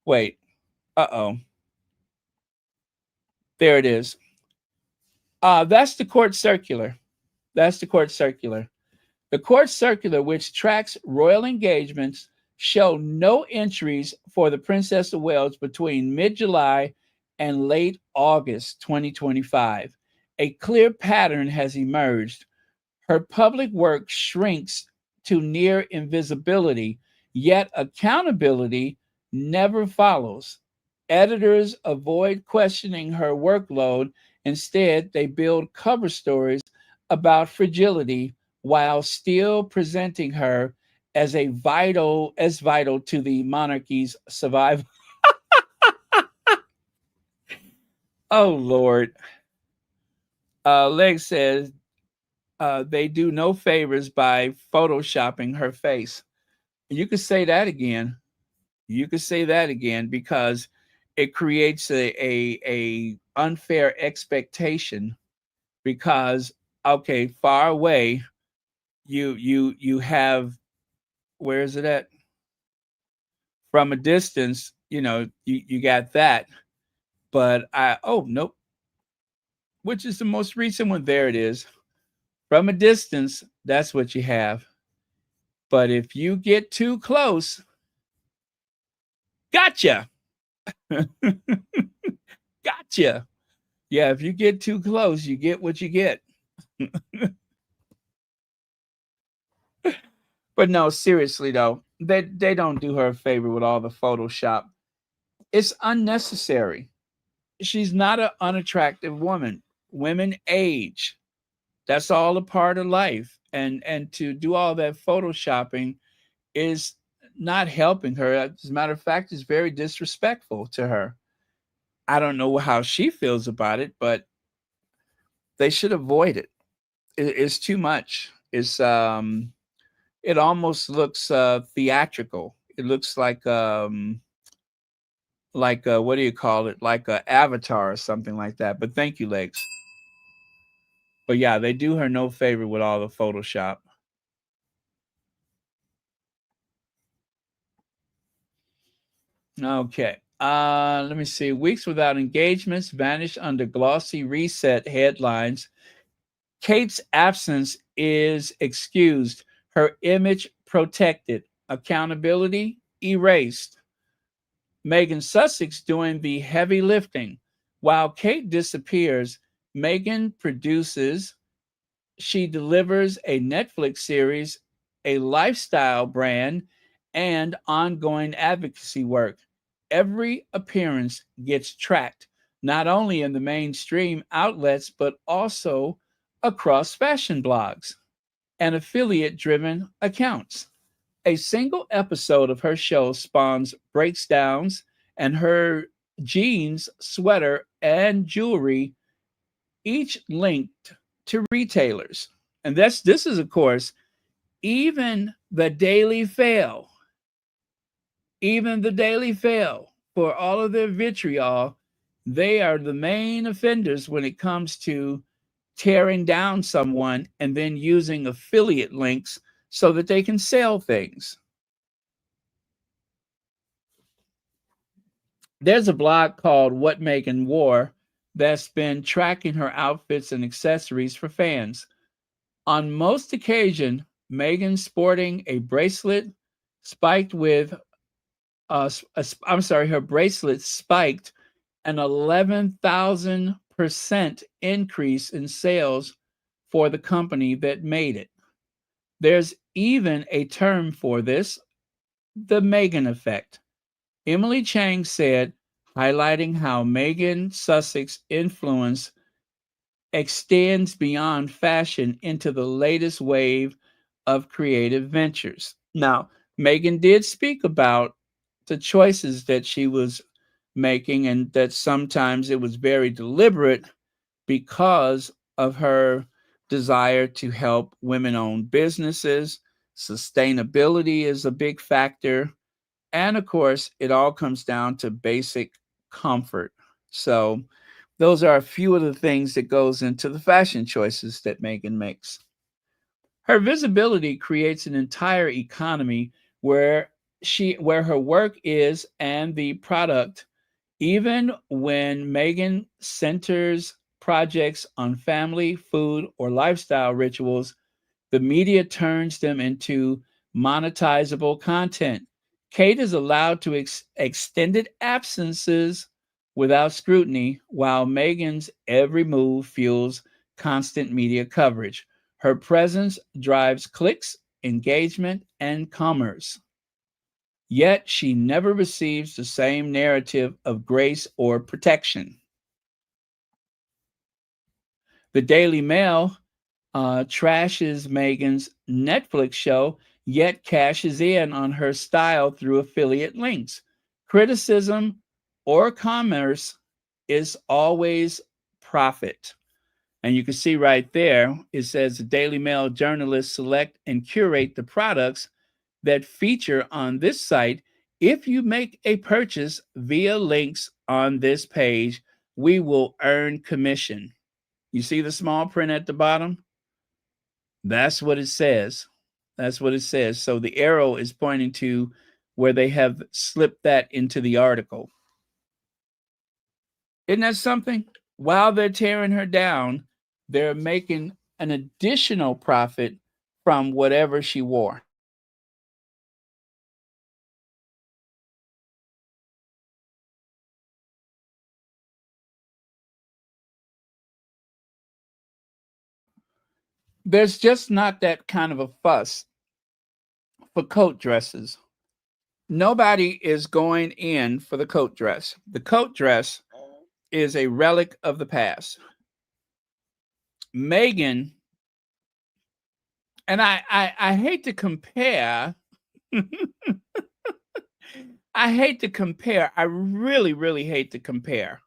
Wait. Uh-oh. There it is. That's the court circular. That's the court circular. The court circular, which tracks royal engagements, show no entries for the Princess of Wales between mid-July and late August 2025. A clear pattern has emerged. Her public work shrinks to near invisibility, yet accountability never follows. Editors avoid questioning her workload. Instead, they build cover stories about fragility while still presenting her as vital to the monarchy's survival. Oh Lord. Leg says they do no favors by photoshopping her face. You could say that again. You could say that again because it creates a unfair expectation because okay, far away you have, where is it at? From a distance, you got that. But oh nope. Which is the most recent one? There it is. From a distance, that's what you have. But if you get too close, gotcha. Gotcha. Yeah, if you get too close, you get what you get. But no, seriously though, they don't do her a favor with all the Photoshop. It's unnecessary. She's not an unattractive woman. Women age. That's all a part of life. And to do all that photoshopping is not helping her. As a matter of fact, it's very disrespectful to her. I don't know how she feels about it, but they should avoid it. It's too much. It almost looks theatrical. It looks like what do you call it? Like a Avatar or something like that. But thank you, Legs. But yeah, they do her no favor with all the Photoshop. Okay. Let me see. Weeks without engagements vanish under glossy reset headlines. Kate's absence is excused. Her image protected. Accountability erased. Meghan Sussex doing the heavy lifting. While Kate disappears, Meghan produces, she delivers a Netflix series, a lifestyle brand, and ongoing advocacy work. Every appearance gets tracked, not only in the mainstream outlets, but also across fashion blogs and affiliate driven accounts. A single episode of her show spawns breakdowns, and her jeans, sweater, and jewelry each linked to retailers. And this is, of course, even the Daily Fail, for all of their vitriol, they are the main offenders when it comes to tearing down someone and then using affiliate links so that they can sell things. There's a blog called What Meghan Wore that's been tracking her outfits and accessories for fans. On most occasions, Meghan sporting a bracelet spiked with, her bracelet spiked an 11,000% increase in sales for the company that made it. There's even a term for this, the Meghan effect. Emily Chang said, highlighting how Meghan Sussex influence extends beyond fashion into the latest wave of creative ventures. Now, Meghan did speak about the choices that she was making and that sometimes it was very deliberate because of her desire to help women own businesses. Sustainability is a big factor. And of course, it all comes down to basic comfort. So, those are a few of the things that goes into the fashion choices that Meghan makes. Her visibility creates an entire economy where her work is and the product. Even when Meghan centers projects on family, food, or lifestyle rituals, the media turns them into monetizable content. Kate is allowed to extended absences without scrutiny, while Meghan's every move fuels constant media coverage. Her presence drives clicks, engagement, and commerce. Yet she never receives the same narrative of grace or protection. The Daily Mail trashes Meghan's Netflix show, yet cashes in on her style through affiliate links. Criticism or commerce is always profit. And you can see right there, it says the Daily Mail journalists select and curate the products that feature on this site. If you make a purchase via links on this page, we will earn commission. You see the small print at the bottom? That's what it says. That's what it says. So the arrow is pointing to where they have slipped that into the article. Isn't that something? While they're tearing her down, they're making an additional profit from whatever she wore. There's just not that kind of a fuss for coat dresses. Nobody is going in for the coat dress. The coat dress is a relic of the past. Meghan, and I hate to compare. I hate to compare. I really, really hate to compare.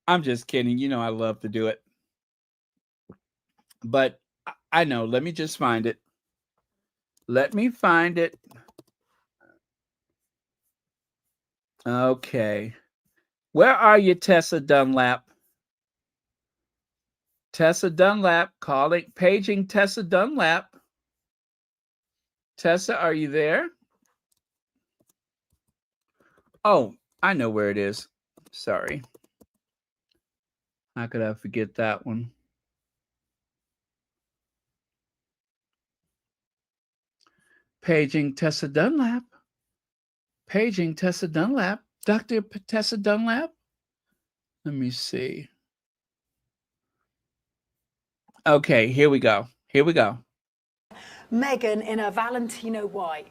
I'm just kidding. You know I love to do it. But I know. Let me just find it. Let me find it. Okay. Where are you, Tessa Dunlap? Tessa Dunlap, paging Tessa Dunlap. Tessa, are you there? Oh, I know where it is. Sorry. How could I forget that one? Paging Tessa Dunlap. Paging Tessa Dunlap. Dr. Tessa Dunlap. Let me see. Okay, here we go. Here we go. Meghan in a Valentino white.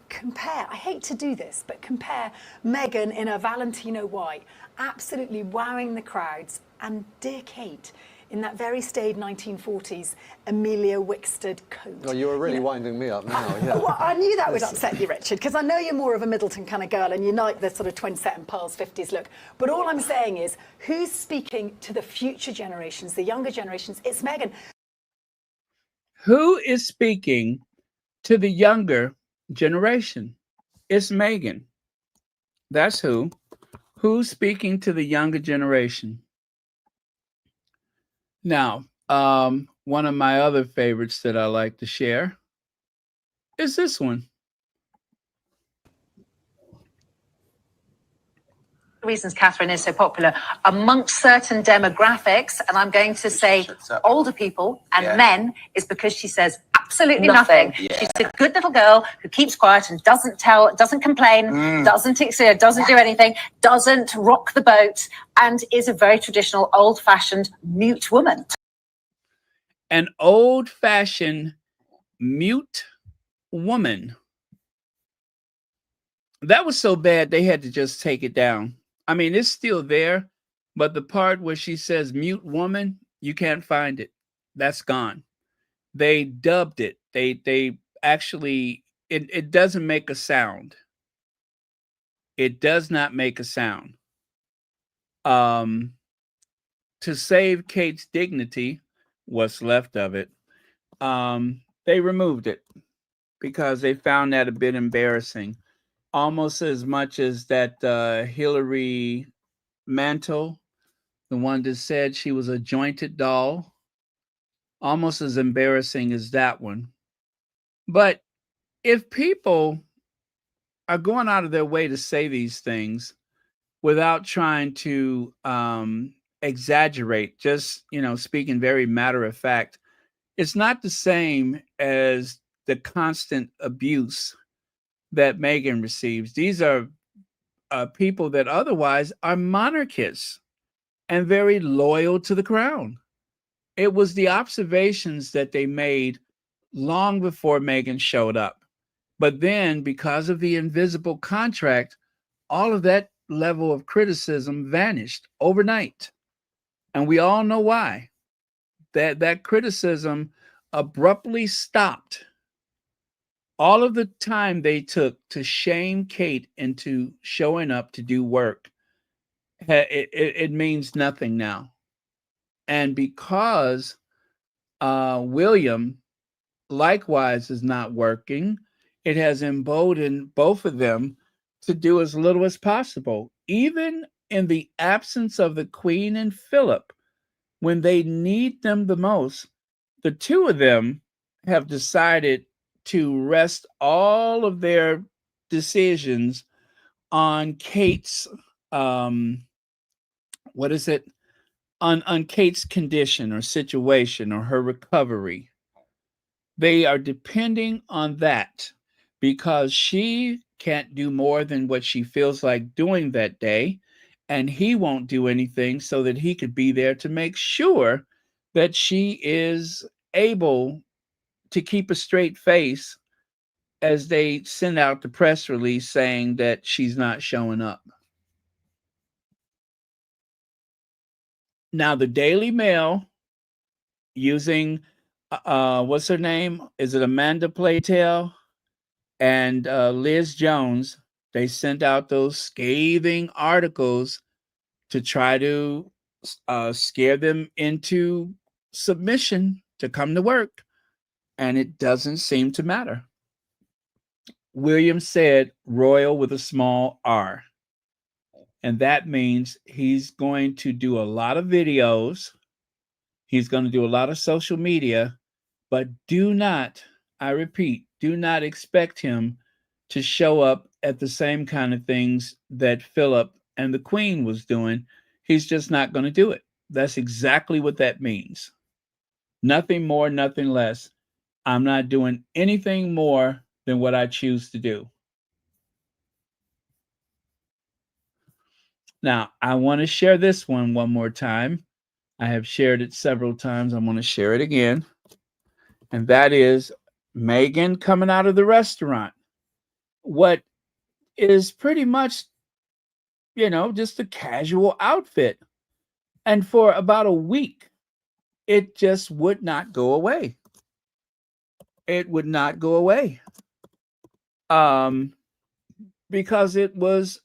Compare, I hate to do this, but compare Meghan in a Valentino white, absolutely wowing the crowds, and dear Kate in that very staid 1940s Amelia Wickstead coat. Oh, you were really winding me up now. Yeah. Well, I knew that would upset you, Richard, because I know you're more of a Middleton kind of girl and you like the sort of twin set and pearls 50s look. But all I'm saying is, who's speaking to the future generations, the younger generations? It's Meghan. Who is speaking to the younger generation? It's Meghan. That's who. Who's speaking to the younger generation? Now, one of my other favorites that I like to share is this one. Reasons Catherine is so popular amongst certain demographics, and I'm going to say older people and men, is because she says absolutely nothing. Yeah. She's a good little girl who keeps quiet and doesn't complain, doesn't do anything, doesn't rock the boat, and is a very traditional, old-fashioned mute woman. An old-fashioned mute woman. That was so bad they had to just take it down. I mean, it's still there, but the part where she says mute woman, you can't find it. That's gone. They dubbed it. They actually it doesn't make a sound. It does not make a sound. Um to save Kate's dignity, what's left of it, they removed it because they found that a bit embarrassing. Almost as much as that Hillary Mantel, the one that said she was a jointed doll, almost as embarrassing as that one. But if people are going out of their way to say these things without trying to exaggerate, just speaking very matter of fact, it's not the same as the constant abuse that Meghan receives. These are people that otherwise are monarchists and very loyal to the crown. It was the observations that they made long before Meghan showed up. But then, because of the invisible contract, all of that level of criticism vanished overnight. And we all know why. That criticism abruptly stopped. All of the time they took to shame Kate into showing up to do work, it means nothing now. And because William likewise is not working, it has emboldened both of them to do as little as possible, even in the absence of the Queen and Philip. When they need them the most, the two of them have decided to rest all of their decisions on Kate's on Kate's condition or situation or her recovery. They are depending on that because she can't do more than what she feels like doing that day, and he won't do anything so that he could be there to make sure that she is able to keep a straight face as they send out the press release saying that she's not showing up. Now, the Daily Mail, using what's her name? Is it Amanda Playtell and Liz Jones? They sent out those scathing articles to try to scare them into submission to come to work, and it doesn't seem to matter. William said royal with a small r, and that means he's going to do a lot of videos. He's going to do a lot of social media, but do not, I repeat, do not expect him to show up at the same kind of things that Philip and the Queen was doing. He's just not going to do it. That's exactly what that means. Nothing more, nothing less. I'm not doing anything more than what I choose to do. Now, I want to share this one more time. I have shared it several times. I'm going to share it again. And that is Meghan coming out of the restaurant. What is pretty much, just a casual outfit. And for about a week, it just would not go away. It would not go away. Because it was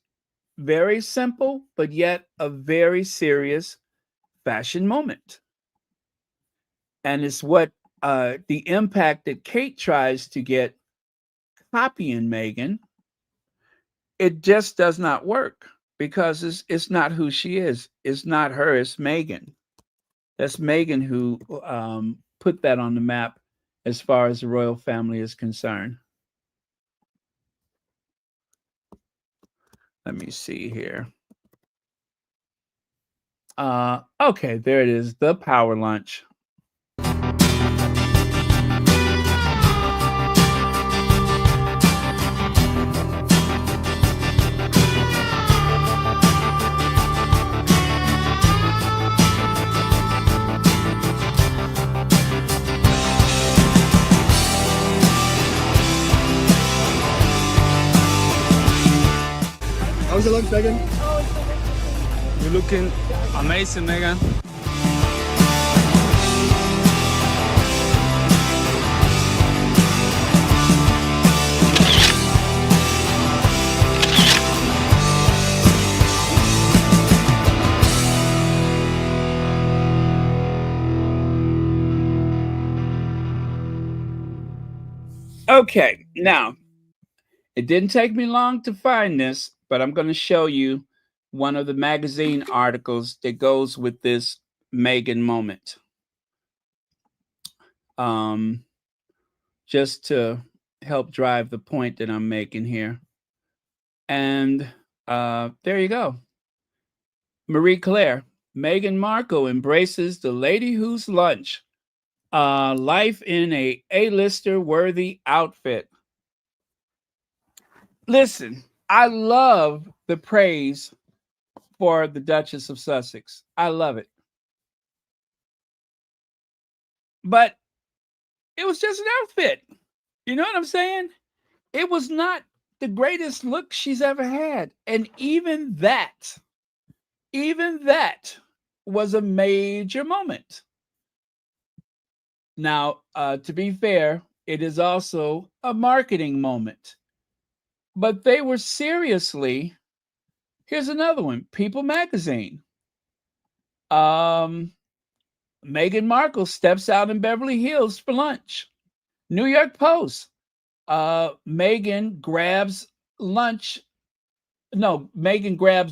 very simple, but yet a very serious fashion moment. And it's what the impact that Kate tries to get copying Meghan, it just does not work because it's not who she is. It's not her, it's Meghan. That's Meghan who put that on the map as far as the royal family is concerned. Let me see here. Okay, there it is, the power lunch. How's it look, Meghan? You're looking amazing, Meghan. Okay, now it didn't take me long to find this, but I'm going to show you one of the magazine articles that goes with this Meghan moment. Just to help drive the point that I'm making here. And there you go. Marie Claire, Meghan Markle embraces the lady who's lunch. Life in a A-lister worthy outfit. Listen, I love the praise for the Duchess of Sussex. I love it. But it was just an outfit. You know what I'm saying? It was not the greatest look she's ever had. And even that was a major moment. Now, to be fair, it is also a marketing moment. But they were seriously, here's another one, People Magazine. Meghan Markle steps out in Beverly Hills for lunch. New York Post, Meghan grabs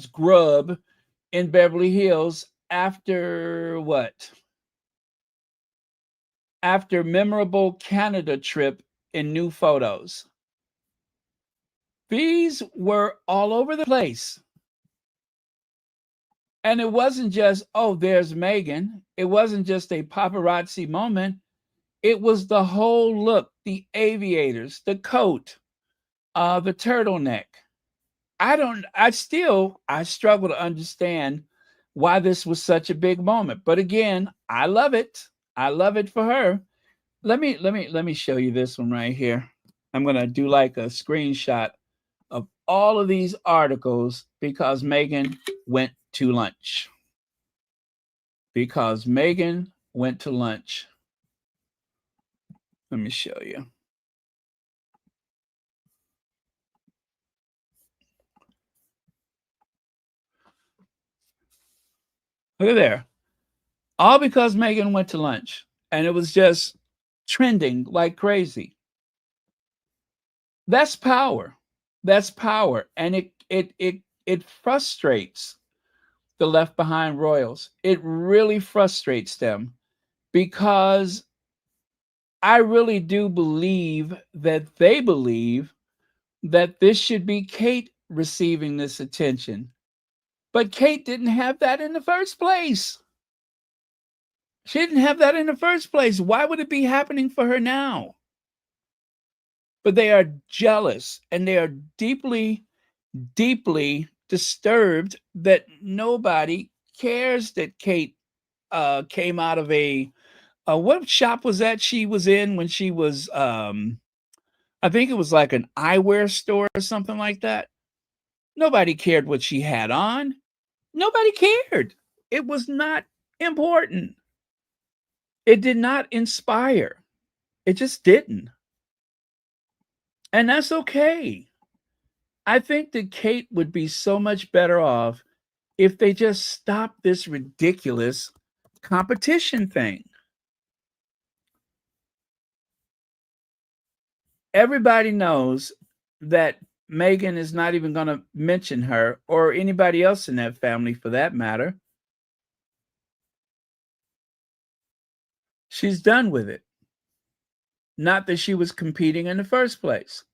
grub in Beverly Hills after what? After memorable Canada trip in new photos. These were all over the place. And it wasn't just, oh, there's Meghan. It wasn't just a paparazzi moment. It was the whole look, the aviators, the coat, the turtleneck. I struggle to understand why this was such a big moment. But again, I love it. I love it for her. Let me show you this one right here. I'm gonna do like a screenshot of all of these articles because Meghan went to lunch. Because Meghan went to lunch. Let me show you. Look at there. All because Meghan went to lunch. And it was just trending like crazy. That's power. That's power. And it frustrates the Left Behind royals. It really frustrates them because I really do believe that they believe that this should be Kate receiving this attention. But Kate didn't have that in the first place. She didn't have that in the first place. Why would it be happening for her now? But they are jealous and they are deeply, deeply disturbed that nobody cares that Kate came out of what shop was that she was in when she was, I think it was like an eyewear store or something like that. Nobody cared what she had on. Nobody cared. It was not important. It did not inspire. It just didn't. And that's okay. I think that Kate would be so much better off if they just stopped this ridiculous competition thing. Everybody knows that Meghan is not even going to mention her or anybody else in that family for that matter. She's done with it. Not that she was competing in the first place.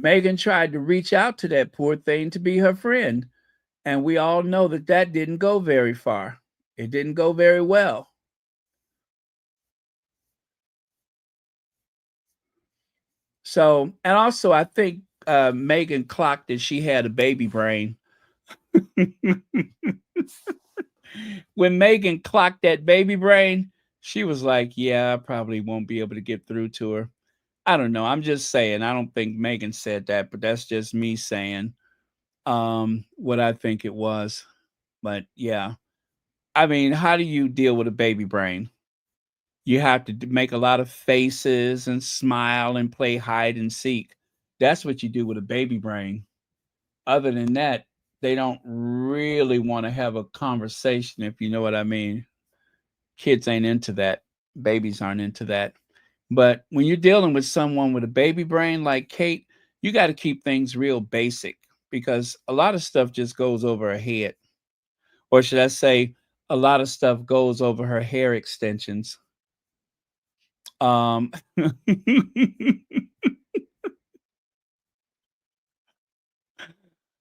Meghan tried to reach out to that poor thing to be her friend, and we all know that that didn't go very far. It didn't go very well. So, and also I think Meghan clocked that she had a baby brain. When Meghan clocked that baby brain, she was like, yeah, I probably won't be able to get through to her. I don't know. I'm just saying. I don't think Meghan said that, but that's just me saying. what I think it was. But yeah, I mean, how do you deal with a baby brain? You have to make a lot of faces and smile and play hide and seek. That's what you do with a baby brain. Other than that, they don't really want to have a conversation, if you know what I mean. Kids ain't into that. Babies aren't into that. But when you're dealing with someone with a baby brain like Kate, you got to keep things real basic because a lot of stuff just goes over her head. Or should I say, a lot of stuff goes over her hair extensions. Um,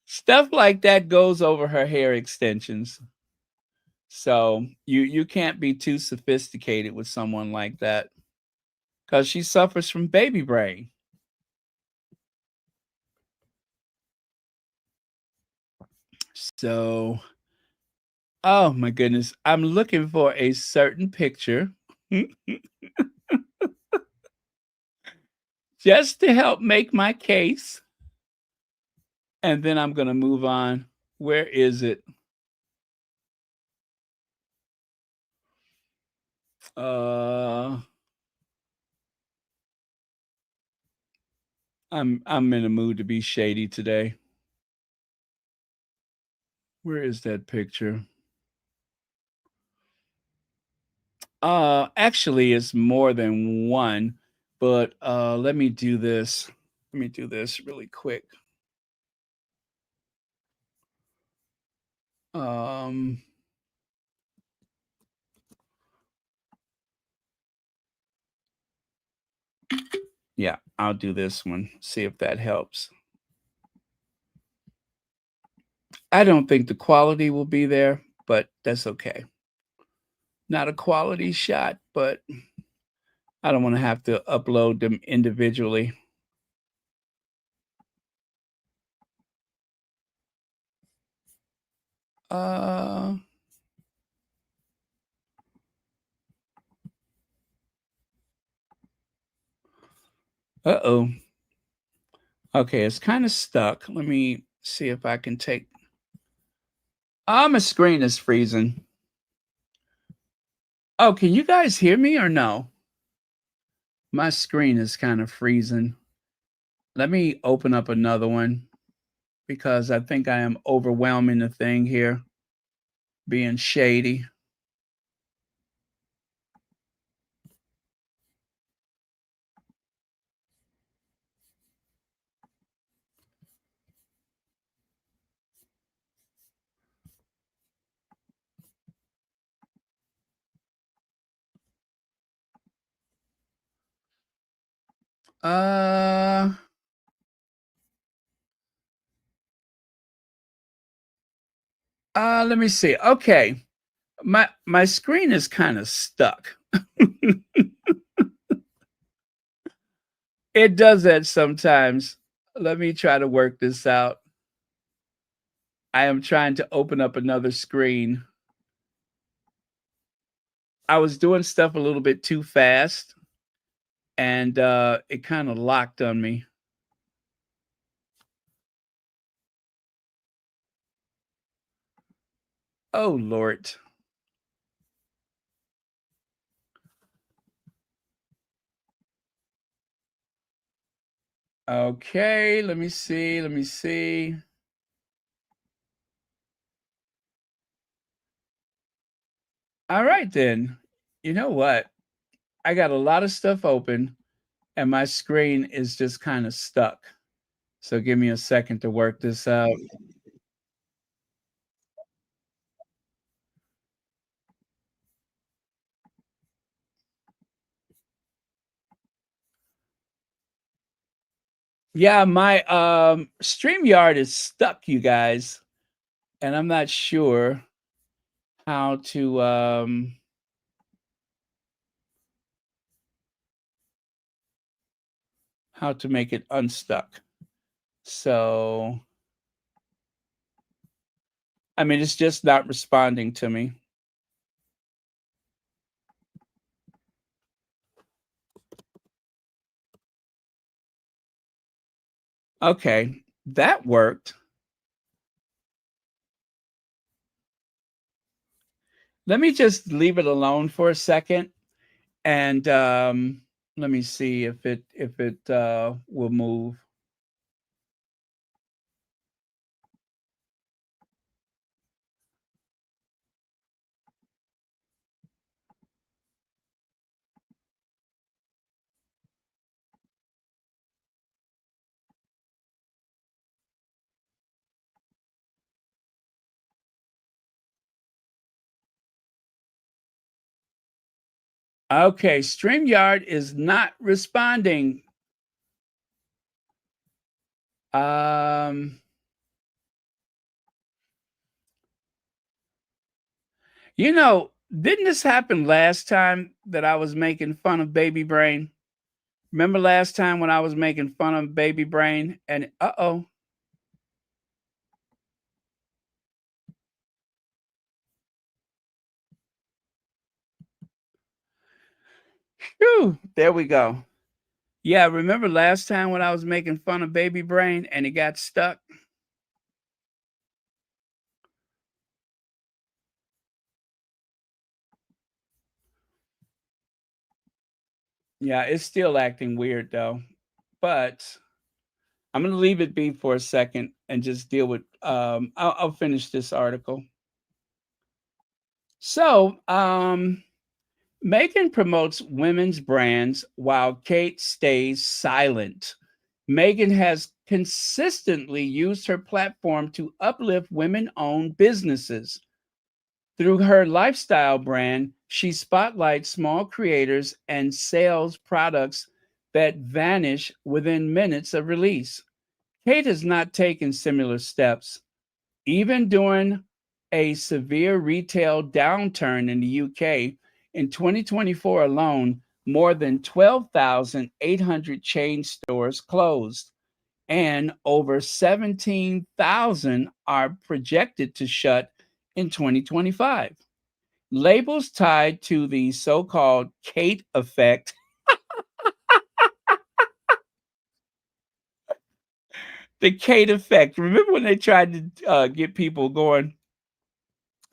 stuff like that goes over her hair extensions. So you can't be too sophisticated with someone like that because she suffers from baby brain. So, oh my goodness, I'm looking for a certain picture just to help make my case. And then I'm going to move on. Where is it? I'm in a mood to be shady today. Where is that picture? Actually it's more than one, but let me do this. Let me do this really quick. Um Yeah, I'll do this one. See if that helps. I don't think the quality will be there, but that's okay. Not a quality shot, but I don't want to have to upload them individually. Uh Uh-oh. Okay, it's kind of stuck. Let me see if I can take. My screen is freezing. Oh, can you guys hear me or no? My screen is kind of freezing. Let me open up another one because I think I am overwhelming the thing here, being shady. Uh Let me see. Okay. My screen is kind of stuck. It does that sometimes. Let me try to work this out. I am trying to open up another screen. I was doing stuff a little bit too fast and it kind of locked on me. Oh Lord. Okay, let me see. Let me see. All right then. You know what? I got a lot of stuff open and my screen is just kind of stuck. So give me a second to work this out. Yeah, my StreamYard is stuck, you guys. And I'm not sure how to make it unstuck. So I mean, it's just not responding to me. Okay, that worked. Let me just leave it alone for a second, and let me see if it will move. Okay, StreamYard is not responding. You know, didn't this happen last time that I was making fun of Baby Brain? Remember last time when I was making fun of Baby Brain? And uh-oh. Whew, there we go. Yeah, remember last time when I was making fun of Baby Brain and it got stuck? Yeah, it's still acting weird though. But I'm going to leave it be for a second and just deal with I'll finish this article. So, Meghan promotes women's brands while Kate stays silent. Meghan has consistently used her platform to uplift women-owned businesses. Through her lifestyle brand, she spotlights small creators and sells products that vanish within minutes of release. Kate has not taken similar steps. Even during a severe retail downturn in the UK, in 2024 alone, more than 12,800 chain stores closed, and over 17,000 are projected to shut in 2025. Labels tied to the so-called Kate effect. The Kate effect. Remember when they tried to get people going?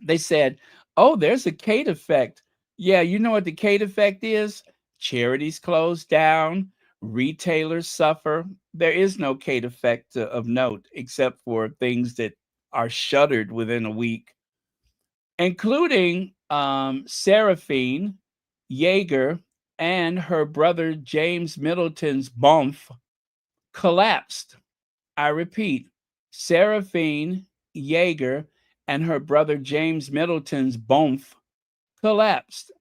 They said, "Oh, there's a Kate effect." Yeah, you know what the Kate effect is? Charities close down, retailers suffer. There is no Kate effect of note except for things that are shuttered within a week, including Seraphine Yeager and her brother James Middleton's Bomf collapsed. I repeat, Seraphine Yeager and her brother James Middleton's Bomf collapsed.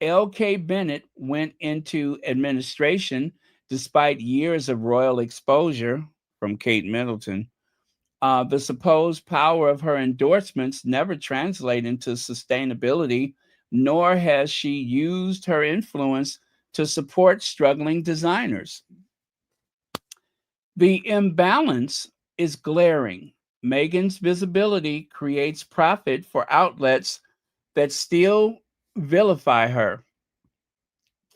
L.K. Bennett went into administration despite years of royal exposure from Kate Middleton. The supposed power of her endorsements never translate into sustainability, nor has she used her influence to support struggling designers. The imbalance is glaring. Meghan's visibility creates profit for outlets that still vilify her.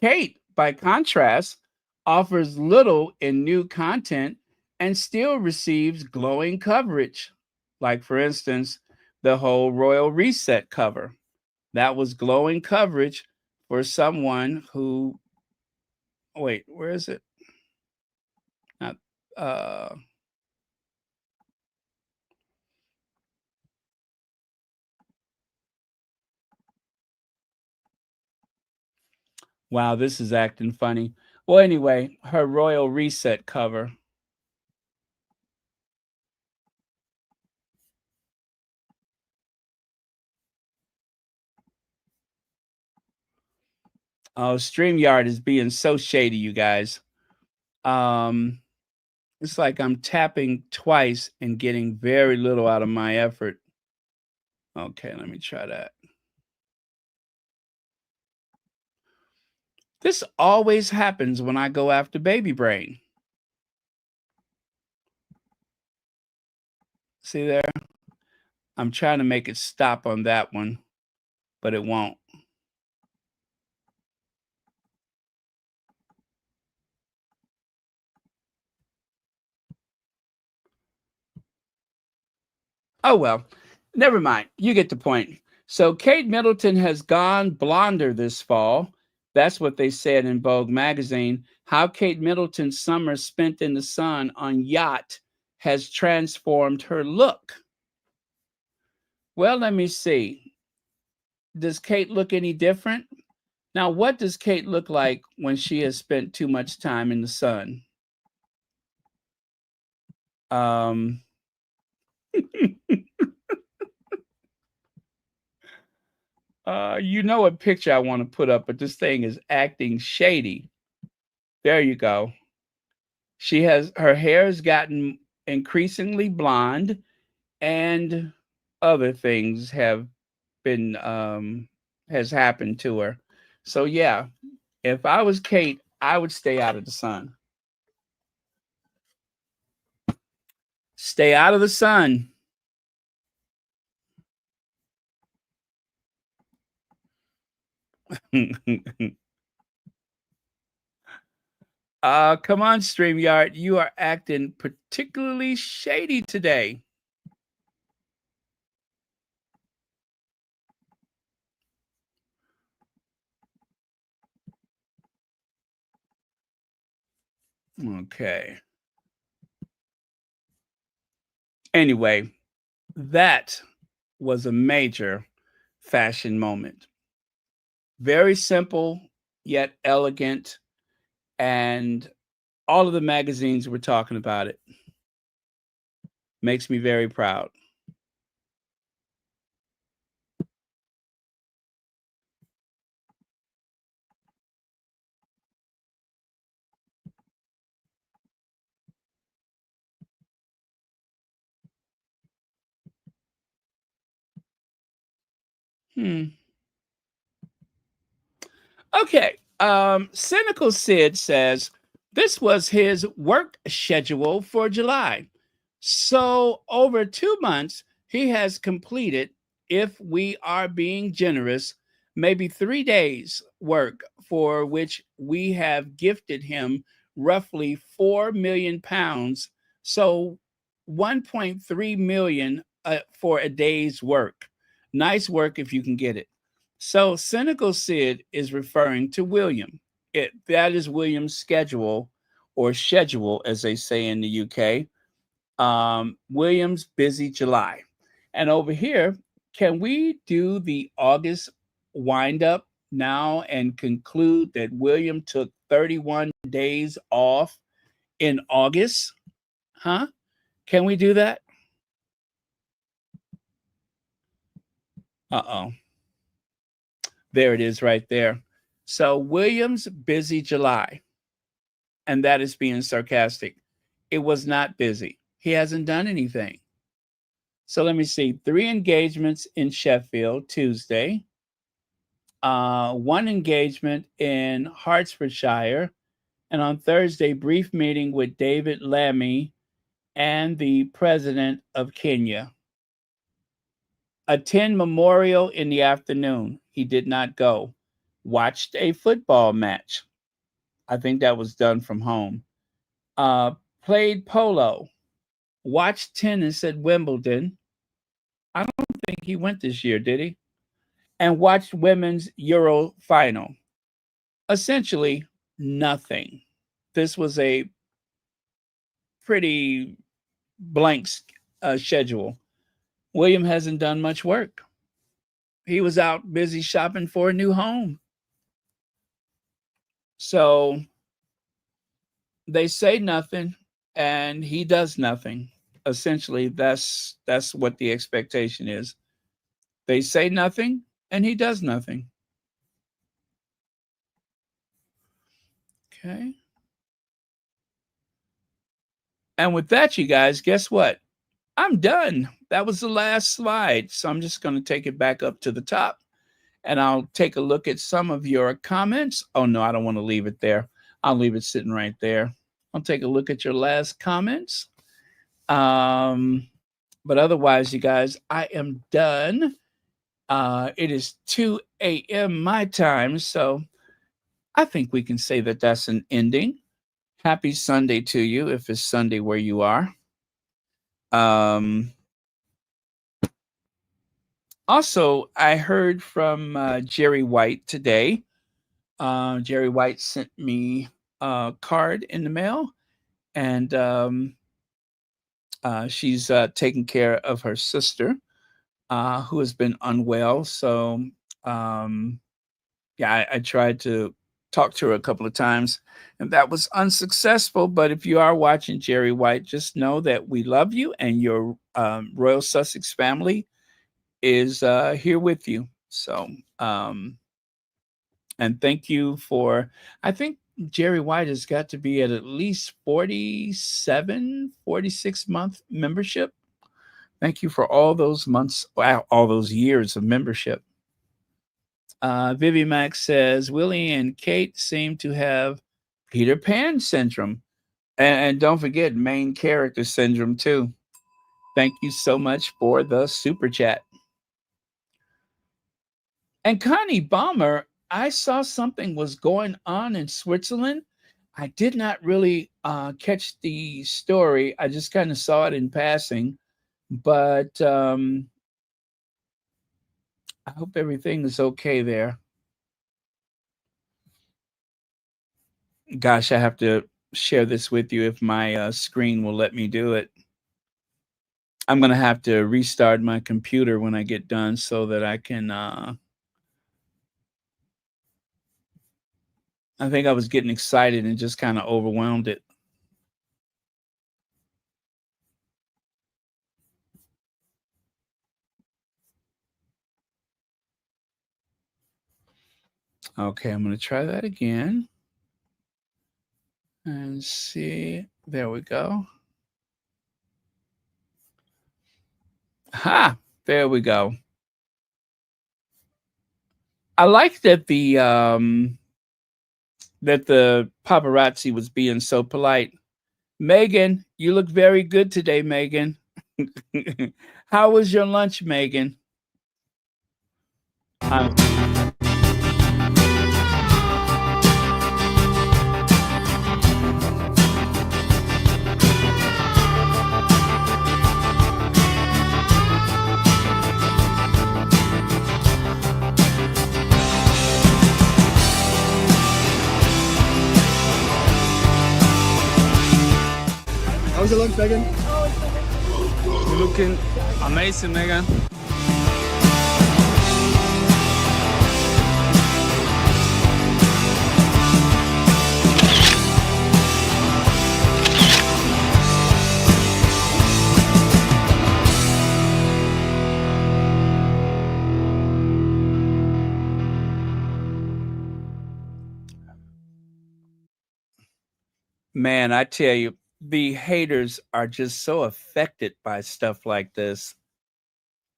Kate, by contrast, offers little in new content and still receives glowing coverage. Like, for instance, the whole Royal Reset cover. That was glowing coverage for someone who, wait, where is it? Not, wow, this is acting funny. Well, anyway, her Royal Reset cover. Oh, StreamYard is being so shady, you guys. It's like I'm tapping twice and getting very little out of my effort. Okay, let me try that. This always happens when I go after Baby Brain. See there? I'm trying to make it stop on that one, but it won't. Oh, well, never mind. You get the point. So Kate Middleton has gone blonder this fall. That's what they said in Vogue magazine. How Kate Middleton's summer spent in the sun on yacht has transformed her look. Well, let me see. Does Kate look any different? Now, what does Kate look like when she has spent too much time in the sun? You know what picture I want to put up, but this thing is acting shady. There you go. Her hair has gotten increasingly blonde, and other things have been has happened to her. So yeah, if I was Kate, I would stay out of the sun. Stay out of the sun. Come on, StreamYard. You are acting particularly shady today. Okay. Anyway, that was a major fashion moment. Very simple, yet elegant. And all of the magazines were talking about it. Makes me very proud. Okay. Cynical Sid says this was his work schedule for July. So over 2 months, he has completed, if we are being generous, maybe 3 days work, for which we have gifted him roughly 4 million pounds. So 1.3 million for a day's work. Nice work if you can get it. So Cynical Sid is referring to William. That is William's schedule, or schedule, as they say in the UK. William's busy July. And over here, can we do the August windup now and conclude that William took 31 days off in August? Huh? Can we do that? Uh-oh. There it is right there. So William's busy July. And that is being sarcastic. It was not busy. He hasn't done anything. So let me see. 3 engagements in Sheffield Tuesday. 1 engagement in Hertfordshire. And on Thursday, brief meeting with David Lammy and the president of Kenya. Attend memorial in the afternoon. He did not go. Watched a football match. I think that was done from home. Played polo. Watched tennis at Wimbledon. I don't think he went this year, did he? And watched women's Euro final. Essentially, nothing. This was a pretty blank schedule. William hasn't done much work. He was out busy shopping for a new home. So they say nothing and he does nothing. Essentially, that's what the expectation is. They say nothing and he does nothing. Okay. And with that, you guys, guess what? I'm done. That was the last slide. So I'm just going to take it back up to the top and I'll take a look at some of your comments. Oh, no, I don't want to leave it there. I'll leave it sitting right there. I'll take a look at your last comments. But otherwise, you guys, I am done. It is 2 a.m. my time. So I think we can say that that's an ending. Happy Sunday to you, if it's Sunday where you are. Also, I heard from Jerry White today. Jerry White sent me a card in the mail, and she's taking care of her sister, who has been unwell. So, yeah, I tried to talk to her a couple of times, and that was unsuccessful. But if you are watching, Jerry White, just know that we love you, and your Royal Sussex family is here with you. So, and thank you for, I think Jerry White has got to be at least 47, 46-month membership. Thank you for all those months, wow, all those years of membership. Vivi Max says, Willie and Kate seem to have Peter Pan syndrome. And don't forget main character syndrome too. Thank you so much for the super chat. And Connie Balmer, I saw something was going on in Switzerland. I did not really catch the story. I just kind of saw it in passing. But I hope everything is okay there. Gosh, I have to share this with you if my screen will let me do it. I'm going to have to restart my computer when I get done so that I can... I think I was getting excited and just kind of overwhelmed it. Okay, I'm going to try that again. And see, there we go. Ha, there we go. I like that the paparazzi was being so polite. Meghan, you look very good today, Meghan. How was your lunch, Meghan? How was your lunch, Meghan? You're looking amazing, Meghan. Man, I tell you, the haters are just so affected by stuff like this.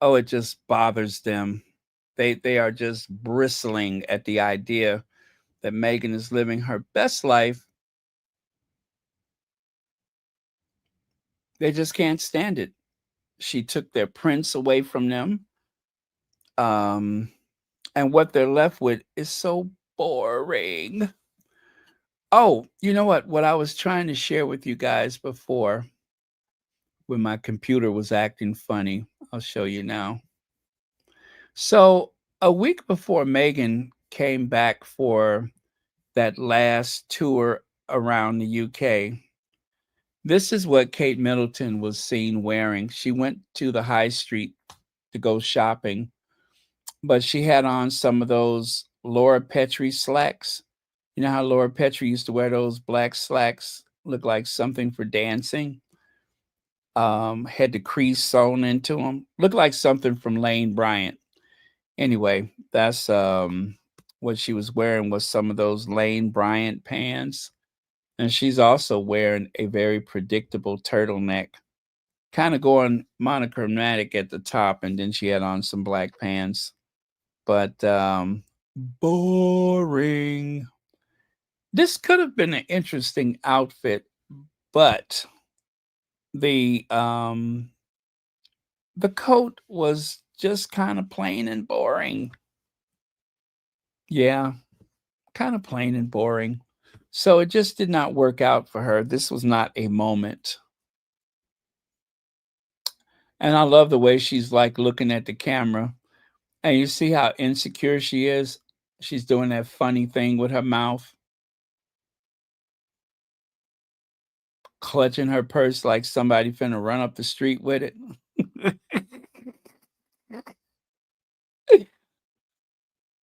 Oh, it just bothers them. They are just bristling at the idea that Meghan is living her best life. They just can't stand it. She took their prince away from them. And what they're left with is so boring. Oh, you know what? What I was trying to share with you guys before when my computer was acting funny, I'll show you now. So a week before Meghan came back for that last tour around the UK, this is what Kate Middleton was seen wearing. She went to the high street to go shopping, but she had on some of those Laura Petrie slacks. You know how Laura Petrie used to wear those black slacks, look like something for dancing? Had the crease sewn into them. Looked like something from Lane Bryant. Anyway, that's what she was wearing was some of those Lane Bryant pants. And she's also wearing a very predictable turtleneck, kind of going monochromatic at the top, and then she had on some black pants. But boring. This could have been an interesting outfit, but the coat was just kind of plain and boring. Yeah, kind of plain and boring. So it just did not work out for her. This was not a moment. And I love the way she's like looking at the camera. And you see how insecure she is? She's doing that funny thing with her mouth, clutching her purse like somebody finna run up the street with it.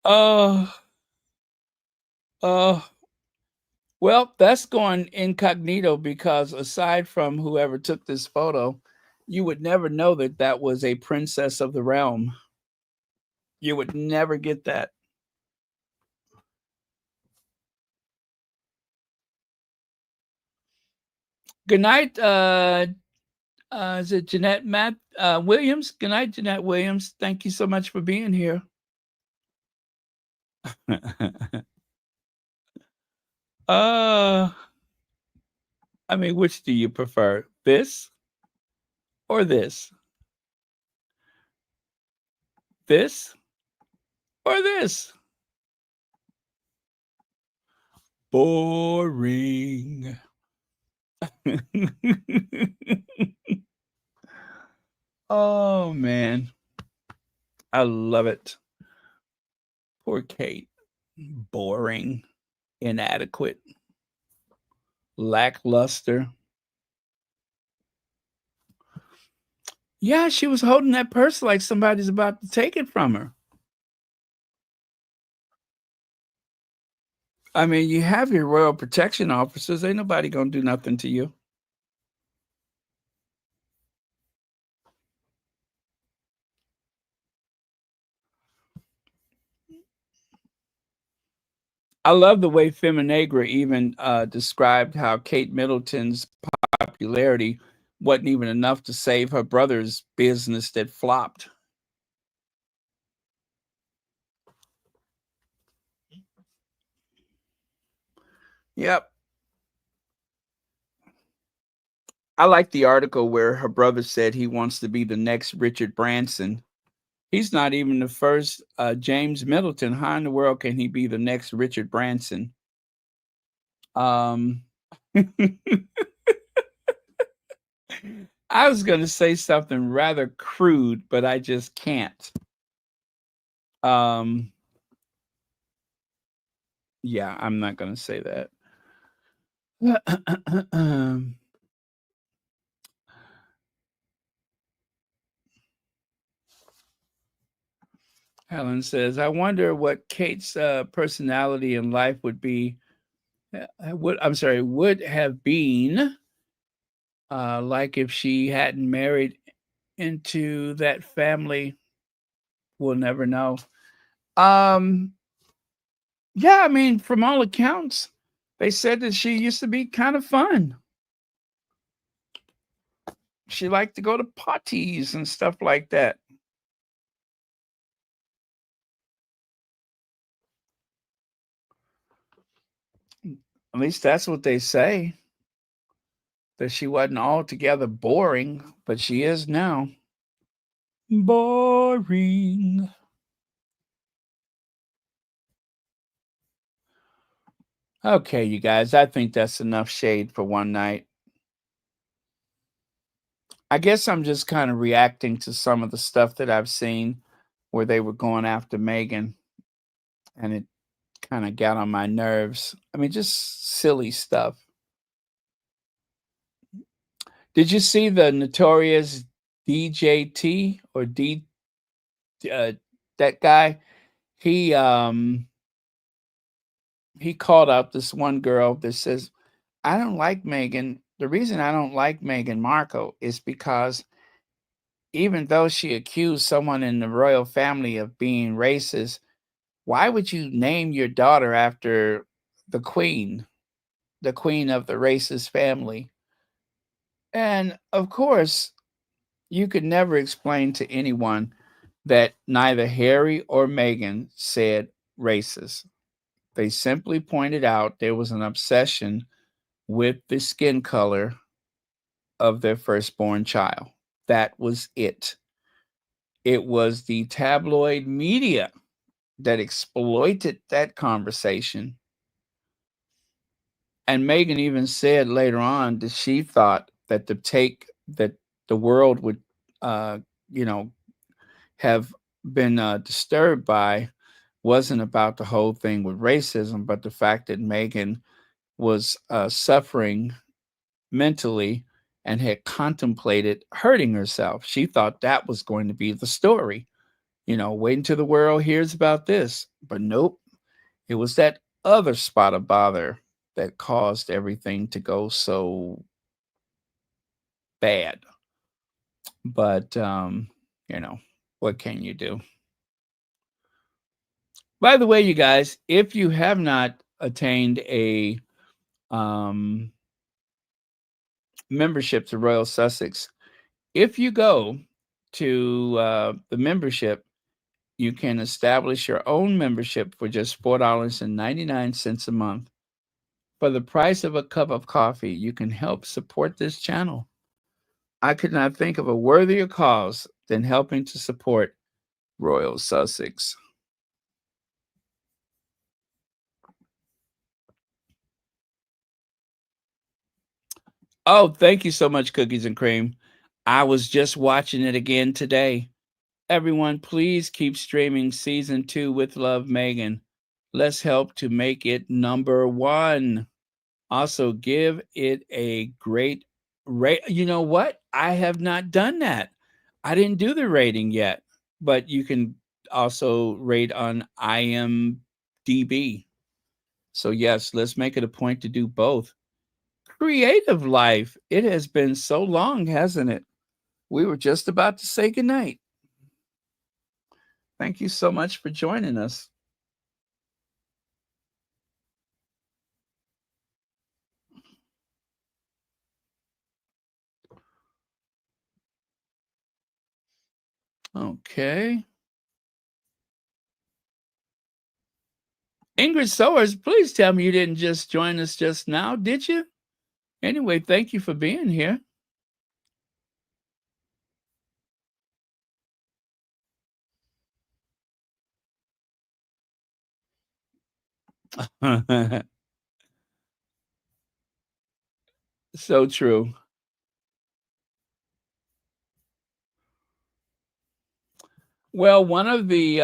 Oh, oh. Well, that's going incognito because aside from whoever took this photo, you would never know that that was a princess of the realm. You would never get that. Good night. Is it Jeanette Williams? Good night, Jeanette Williams. Thank you so much for being here. I mean, which do you prefer? This or this? This or this? Boring. Oh man. I love it. Poor Kate. Boring, inadequate, lackluster. Yeah, she was holding that purse like somebody's about to take it from her. I mean, you have your royal protection officers. Ain't nobody gonna do nothing to you. I love the way Feminagra even described how Kate Middleton's popularity wasn't even enough to save her brother's business that flopped. Yep. I like the article where her brother said he wants to be the next Richard Branson. He's not even the first James Middleton. How in the world can he be the next Richard Branson? I was going to say something rather crude, but I just can't. Yeah, I'm not going to say that. Helen says, I wonder what Kate's personality in life would be. Would have been like if she hadn't married into that family. We'll never know. Yeah, I mean, from all accounts, they said that she used to be kind of fun. She liked to go to parties and stuff like that. At least that's what they say. That she wasn't altogether boring, but she is now. Boring. Okay, you guys, I think that's enough shade for one night. I guess I'm just kind of reacting to some of the stuff that I've seen where they were going after Meghan, and it kind of got on my nerves. I mean, just silly stuff. Did you see the notorious DJT or that guy? He called out this one girl that says, I don't like Meghan. The reason I don't like Meghan Markle is because even though she accused someone in the royal family of being racist, why would you name your daughter after the queen of the racist family? And of course, you could never explain to anyone that neither Harry or Meghan said racist. They simply pointed out there was an obsession with the skin color of their firstborn child. That was it. It was the tabloid media that exploited that conversation. And Meghan even said later on that she thought that the world would, have been disturbed by wasn't about the whole thing with racism, but the fact that Meghan was suffering mentally and had contemplated hurting herself. She thought that was going to be the story. You know, wait until the world hears about this. But nope, it was that other spot of bother that caused everything to go so bad. But, you know, what can you do? By the way, you guys, if you have not attained a membership to Royal Sussex, if you go to the membership, you can establish your own membership for just $4.99 a month. For the price of a cup of coffee, you can help support this channel. I could not think of a worthier cause than helping to support Royal Sussex. Oh, thank you so much, Cookies and Cream. I was just watching it again today. Everyone, please keep streaming season 2 with Love Meghan. Let's help to make it #1. Also, give it a great rate. You know what? I have not done that. I didn't do the rating yet, but you can also rate on IMDb. So yes, let's make it a point to do both. Creative life. It has been so long, hasn't it? We were just about to say goodnight. Thank you so much for joining us. Okay. Ingrid Sowers, please tell me you didn't just join us just now, did you? Anyway, thank you for being here. So true. Well, one of the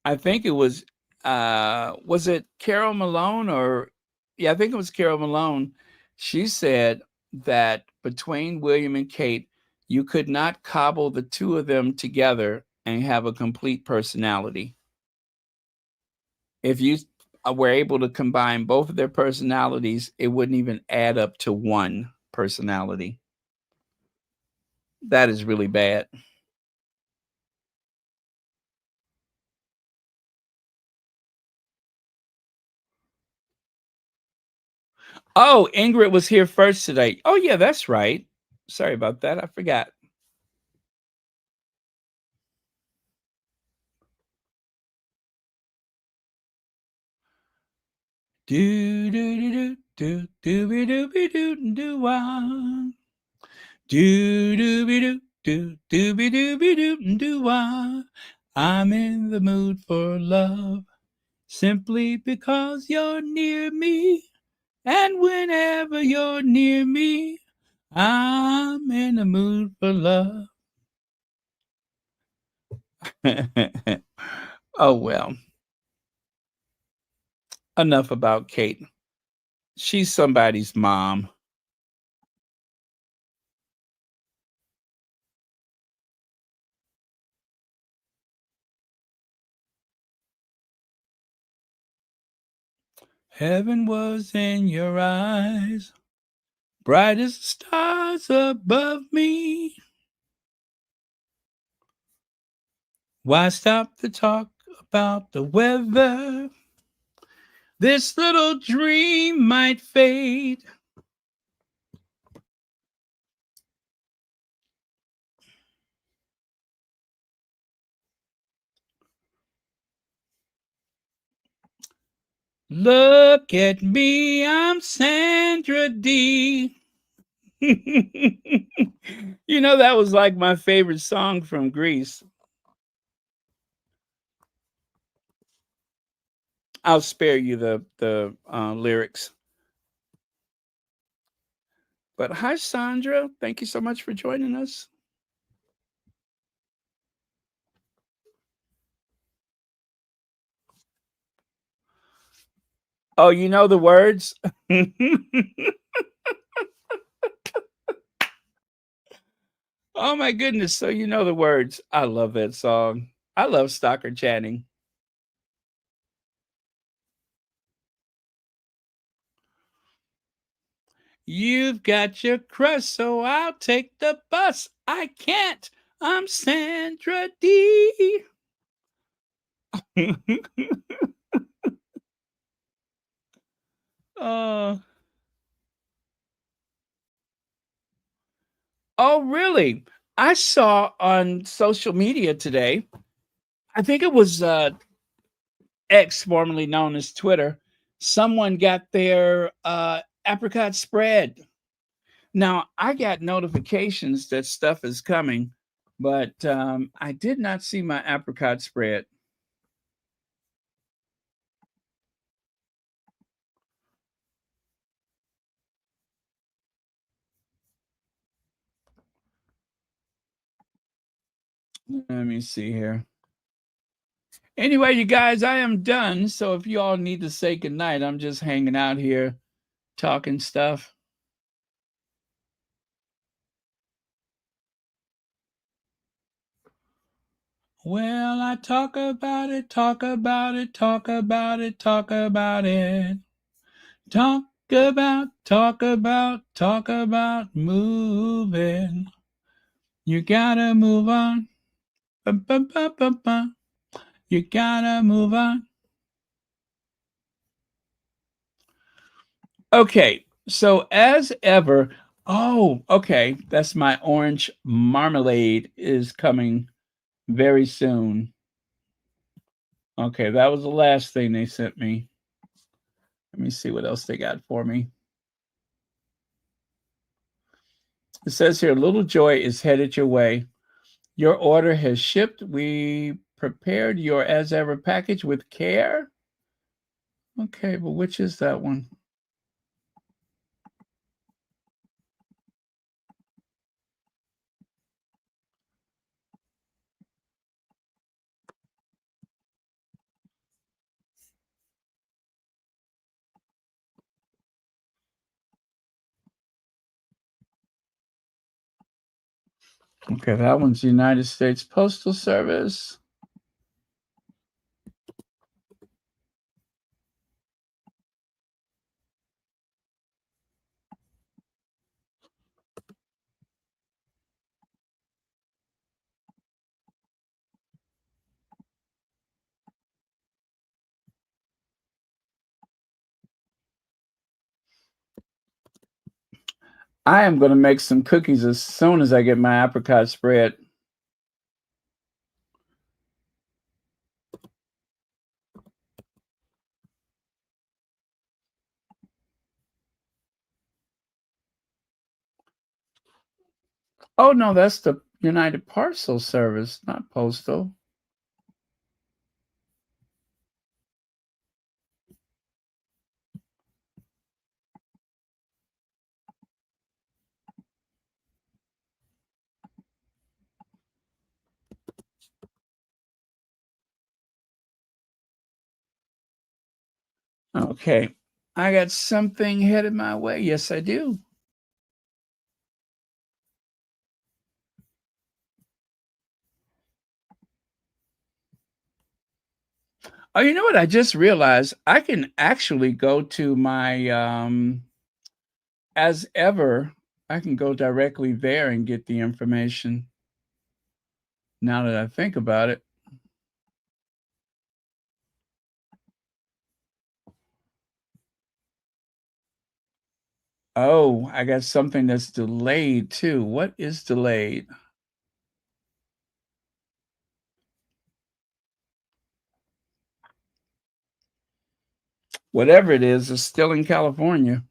I think it was it Carol Malone or yeah, I think it was Carol Malone. She said that between William and Kate, you could not cobble the two of them together and have a complete personality. If you were able to combine both of their personalities, it wouldn't even add up to one personality. That is really bad. Oh, Ingrid was here first today. Oh, yeah, that's right. Sorry about that. I forgot. Do do do do do do do do do wah. Do do do do do do do do wah. I'm in the mood for love simply because you're near me, and whenever you're near me, I'm in the mood for love. Oh well. Enough about Kate. She's somebody's mom. Heaven was in your eyes, bright as the stars above me. Why stop to talk about the weather? This little dream might fade. Look at me, I'm Sandra D. You know, that was like my favorite song from Greece. I'll spare you the lyrics. But hi, Sandra. Thank you so much for joining us. Oh, you know the words? Oh my goodness. So you know the words. I love that song. I love stalker chatting. You've got your crush, so I'll take the bus. I can't. I'm Sandra D. uh, oh, really? I saw on social media today, I think it was X, formerly known as Twitter, someone got their apricot spread. Now, I got notifications that stuff is coming, but I did not see my apricot spread. Let me see here. Anyway, you guys, I am done. So if you all need to say goodnight, I'm just hanging out here talking stuff. Well, I talk about it, talk about it, talk about it, talk about it. Talk about moving. You gotta move on. Ba-ba-ba-ba-ba. You gotta move on. Okay, so as ever, oh, okay, that's my orange marmalade is coming very soon. Okay, that was the last thing they sent me. Let me see what else they got for me. It says here, Little Joy is headed your way. Your order has shipped. We prepared your as ever package with care. Okay, but which is that one? Okay, that one's United States Postal Service. I am going to make some cookies as soon as I get my apricot spread. Oh, no, that's the United Parcel Service, not postal. Okay, I got something headed my way. Yes, I do. Oh, you know what? I just realized I can actually go to my as ever. I can go directly there and get the information. Now that I think about it. Oh, I got something that's delayed too. What is delayed? Whatever it is, it's still in California.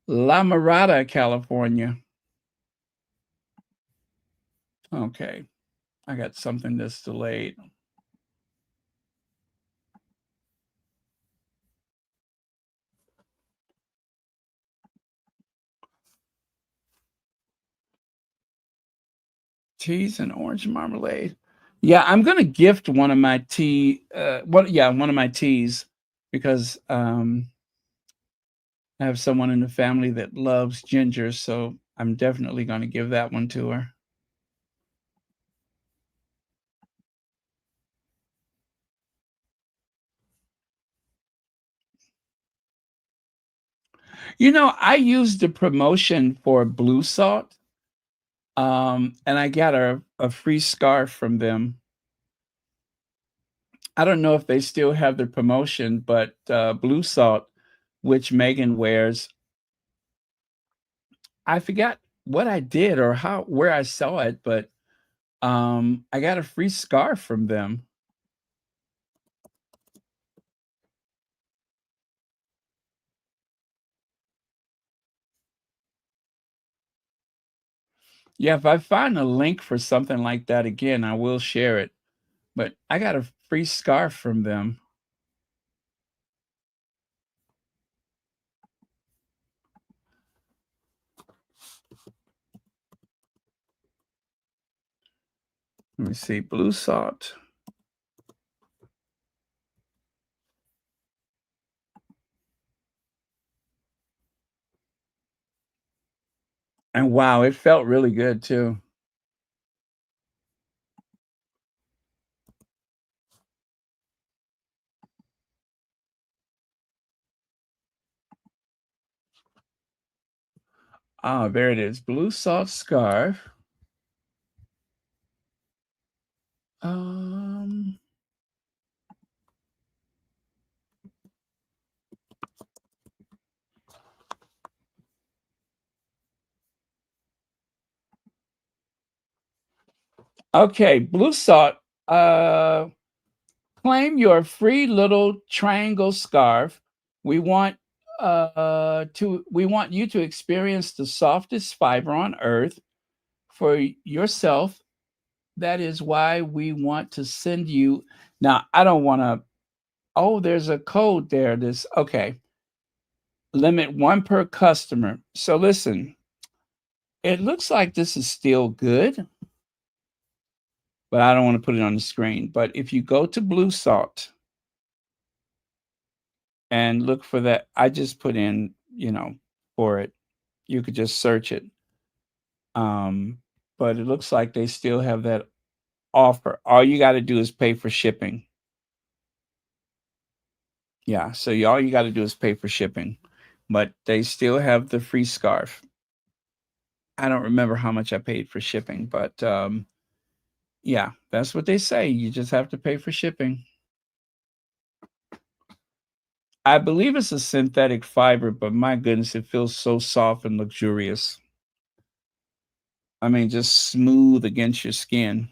La Mirada, California. Okay, I got something that's delayed. Teas and orange marmalade. Yeah, I'm gonna gift one of my tea. One of my teas because I have someone in the family that loves ginger, so I'm definitely going to give that one to her. You know, I used the promotion for Blue Salt, and I got a free scarf from them. I don't know if they still have the promotion, but Blue Salt, which Meghan wears, I forgot what I did or where I saw it, but I got a free scarf from them. Yeah, if I find a link for something like that again, I will share it. But I got a free scarf from them. Let me see, Blue Salt. And wow, it felt really good too. Ah, there it is. Blue Salt scarf. Okay, Blue Salt. Claim your free little triangle scarf. We want you to experience the softest fiber on earth for yourself. That is why we want to send you. Now, I don't want to. Oh, there's a code there. Okay. Limit one per customer. So listen, it looks like this is still good, but I don't want to put it on the screen. But if you go to Blue Salt and look for that, I just put in, for it. You could just search it. But it looks like they still have that offer. All you got to do is pay for shipping. Yeah, so all you got to do is pay for shipping, but they still have the free scarf. I don't remember how much I paid for shipping, but yeah, that's what they say. You just have to pay for shipping. I believe it's a synthetic fiber, but my goodness, it feels so soft and luxurious. I mean, just smooth against your skin.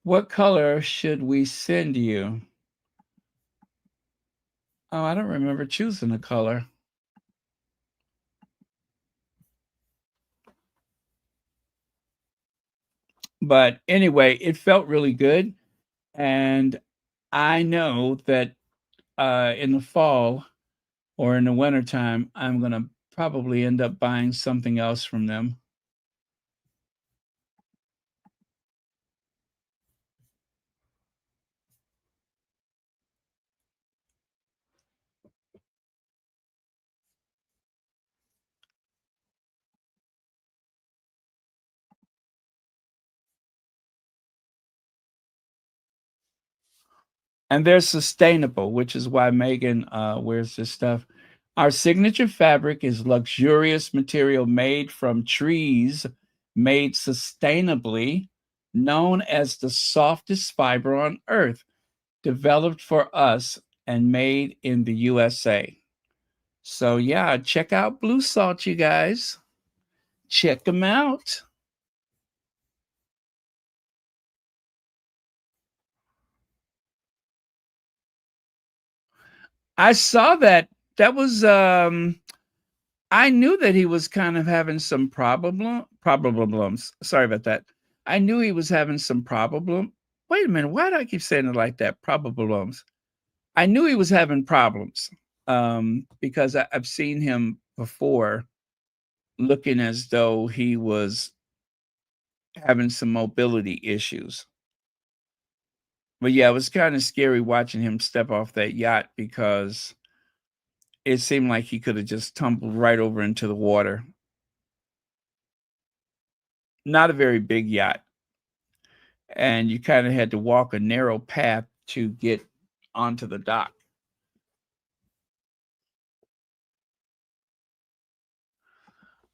What color should we send you? Oh, I don't remember choosing a color. But anyway, it felt really good. And I know that in the fall or in the wintertime, I'm going to probably end up buying something else from them. And they're sustainable, which is why Meghan wears this stuff. Our signature fabric is luxurious material made from trees, made sustainably, known as the softest fiber on earth, developed for us and made in the USA. So yeah, check out Blue Salt, you guys. Check them out. I saw that. That was I knew that he was kind of having some problems. Sorry about that. I knew he was having some problem. Wait a minute. Why do I keep saying it like that? Problems. I knew he was having problems. because I've seen him before looking as though he was having some mobility issues. But yeah, it was kind of scary watching him step off that yacht because it seemed like he could have just tumbled right over into the water. Not a very big yacht. And you kind of had to walk a narrow path to get onto the dock.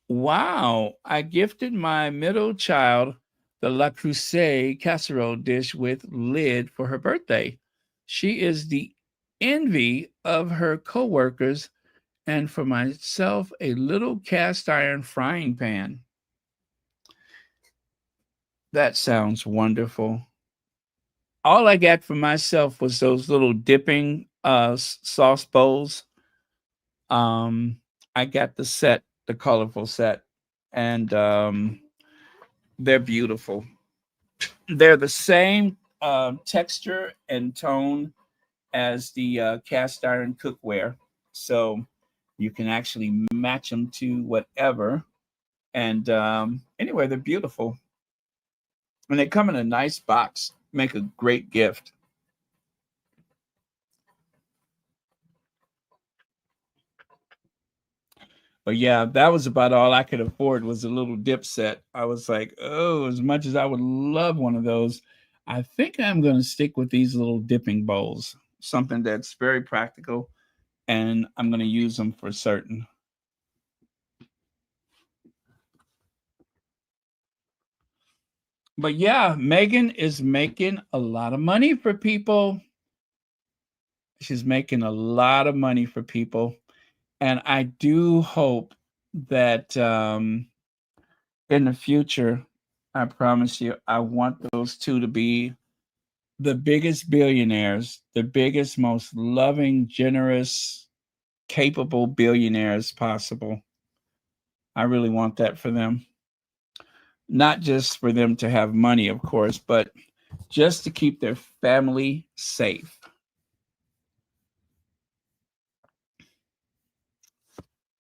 Wow, I gifted my middle child the La Crusade casserole dish with lid for her birthday. She is the envy of her coworkers, and for myself, a little cast iron frying pan. That sounds wonderful. All I got for myself was those little dipping sauce bowls. I got the set, the colorful set, and they're beautiful. They're the same texture and tone as the cast iron cookware, so you can actually match them to whatever. And anyway, they're beautiful, and they come in a nice box. Make a great gift. But yeah, that was about all I could afford was a little dip set. I was like, oh, as much as I would love one of those, I think I'm going to stick with these little dipping bowls, something that's very practical, and I'm going to use them for certain. But yeah, Meghan is making a lot of money for people. She's making a lot of money for people. And I do hope that in the future, I promise you, I want those two to be the biggest billionaires, the biggest, most loving, generous, capable billionaires possible. I really want that for them. Not just for them to have money, of course, but just to keep their family safe.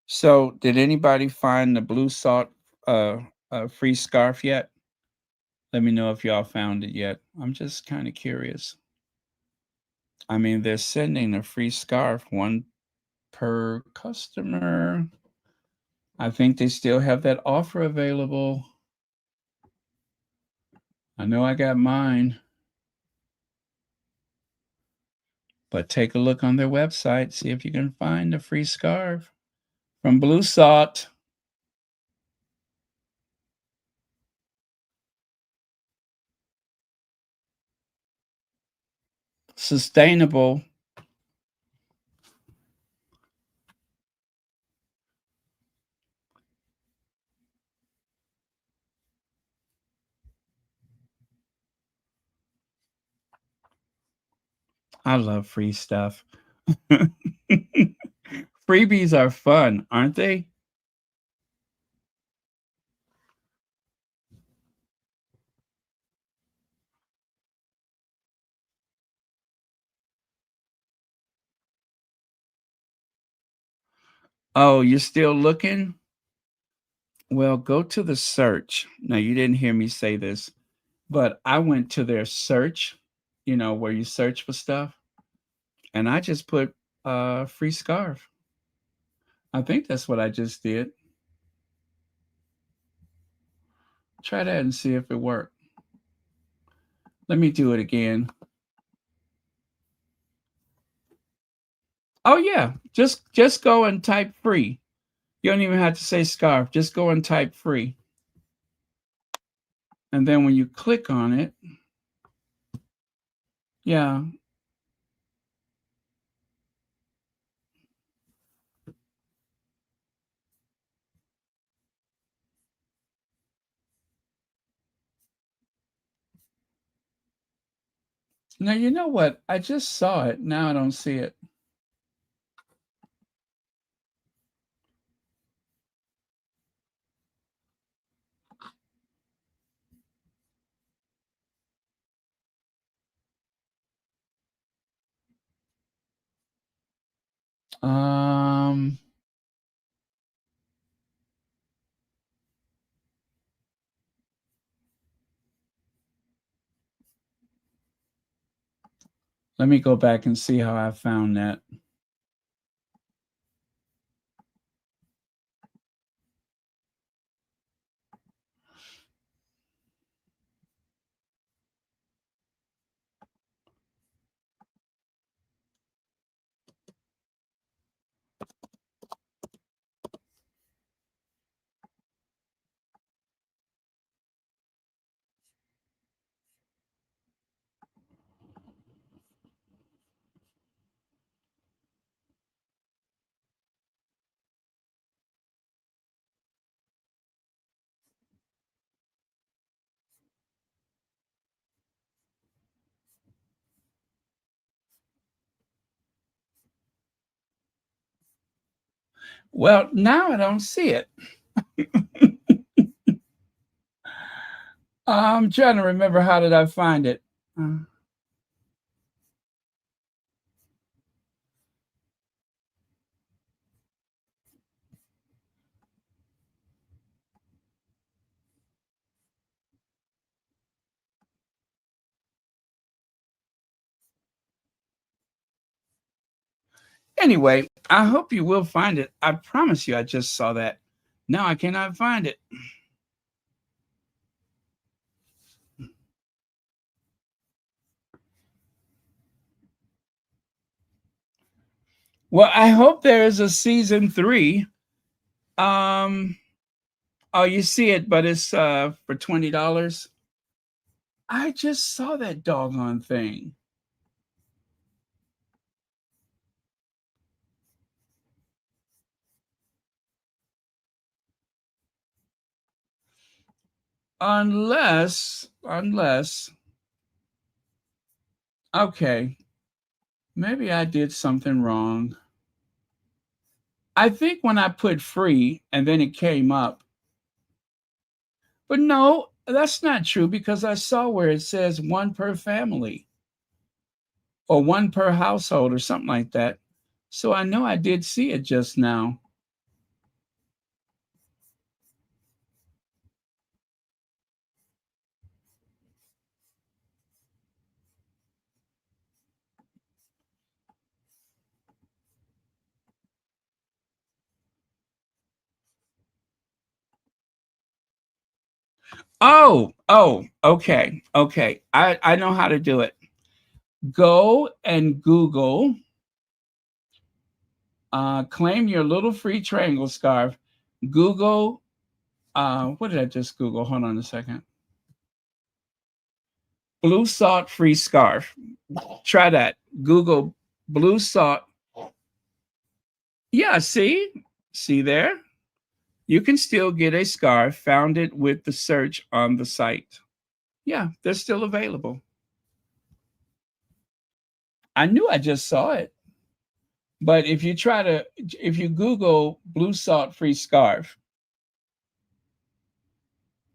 So, did anybody find the blue salt free scarf yet? Let me know if y'all found it yet. I'm just kind of curious. I mean, they're sending a free scarf, one per customer. I think they still have that offer available. I know I got mine. But take a look on their website, see if you can find a free scarf from Blue Salt. Sustainable. I love free stuff. Freebies are fun, aren't they? Oh, you're still looking? Well, go to the search. Now, you didn't hear me say this, but I went to their search, where you search for stuff, and I just put free scarf. I think that's what I just did. Try that and see if it worked. Let me do it again. Oh yeah, just go and type free. You don't even have to say scarf. Just go and type free. And then when you click on it, yeah. Now you know what? I just saw it. Now I don't see it. Um, let me go back and see how I found that. Well, now I don't see it. I'm trying to remember, how did I find it? Anyway, I hope you will find it. I promise you, I just saw that. Now I cannot find it. Well, I hope there is a season 3. Oh, you see it, but it's for $20. I just saw that doggone thing. Unless, okay, maybe I did something wrong. I think when I put free and then it came up, but no, that's not true, because I saw where it says 1 per family or 1 per household or something like that. So I know I did see it just now. Oh, okay. I know how to do it. Go and Google, claim your little free triangle scarf. Google, what did I just Google? Hold on a second. Blue salt free scarf. Try that. Google blue salt. Yeah, see there? You can still get a scarf. Found it with the search on the site. Yeah, they're still available. I knew I just saw it. But if you Google blue salt free scarf,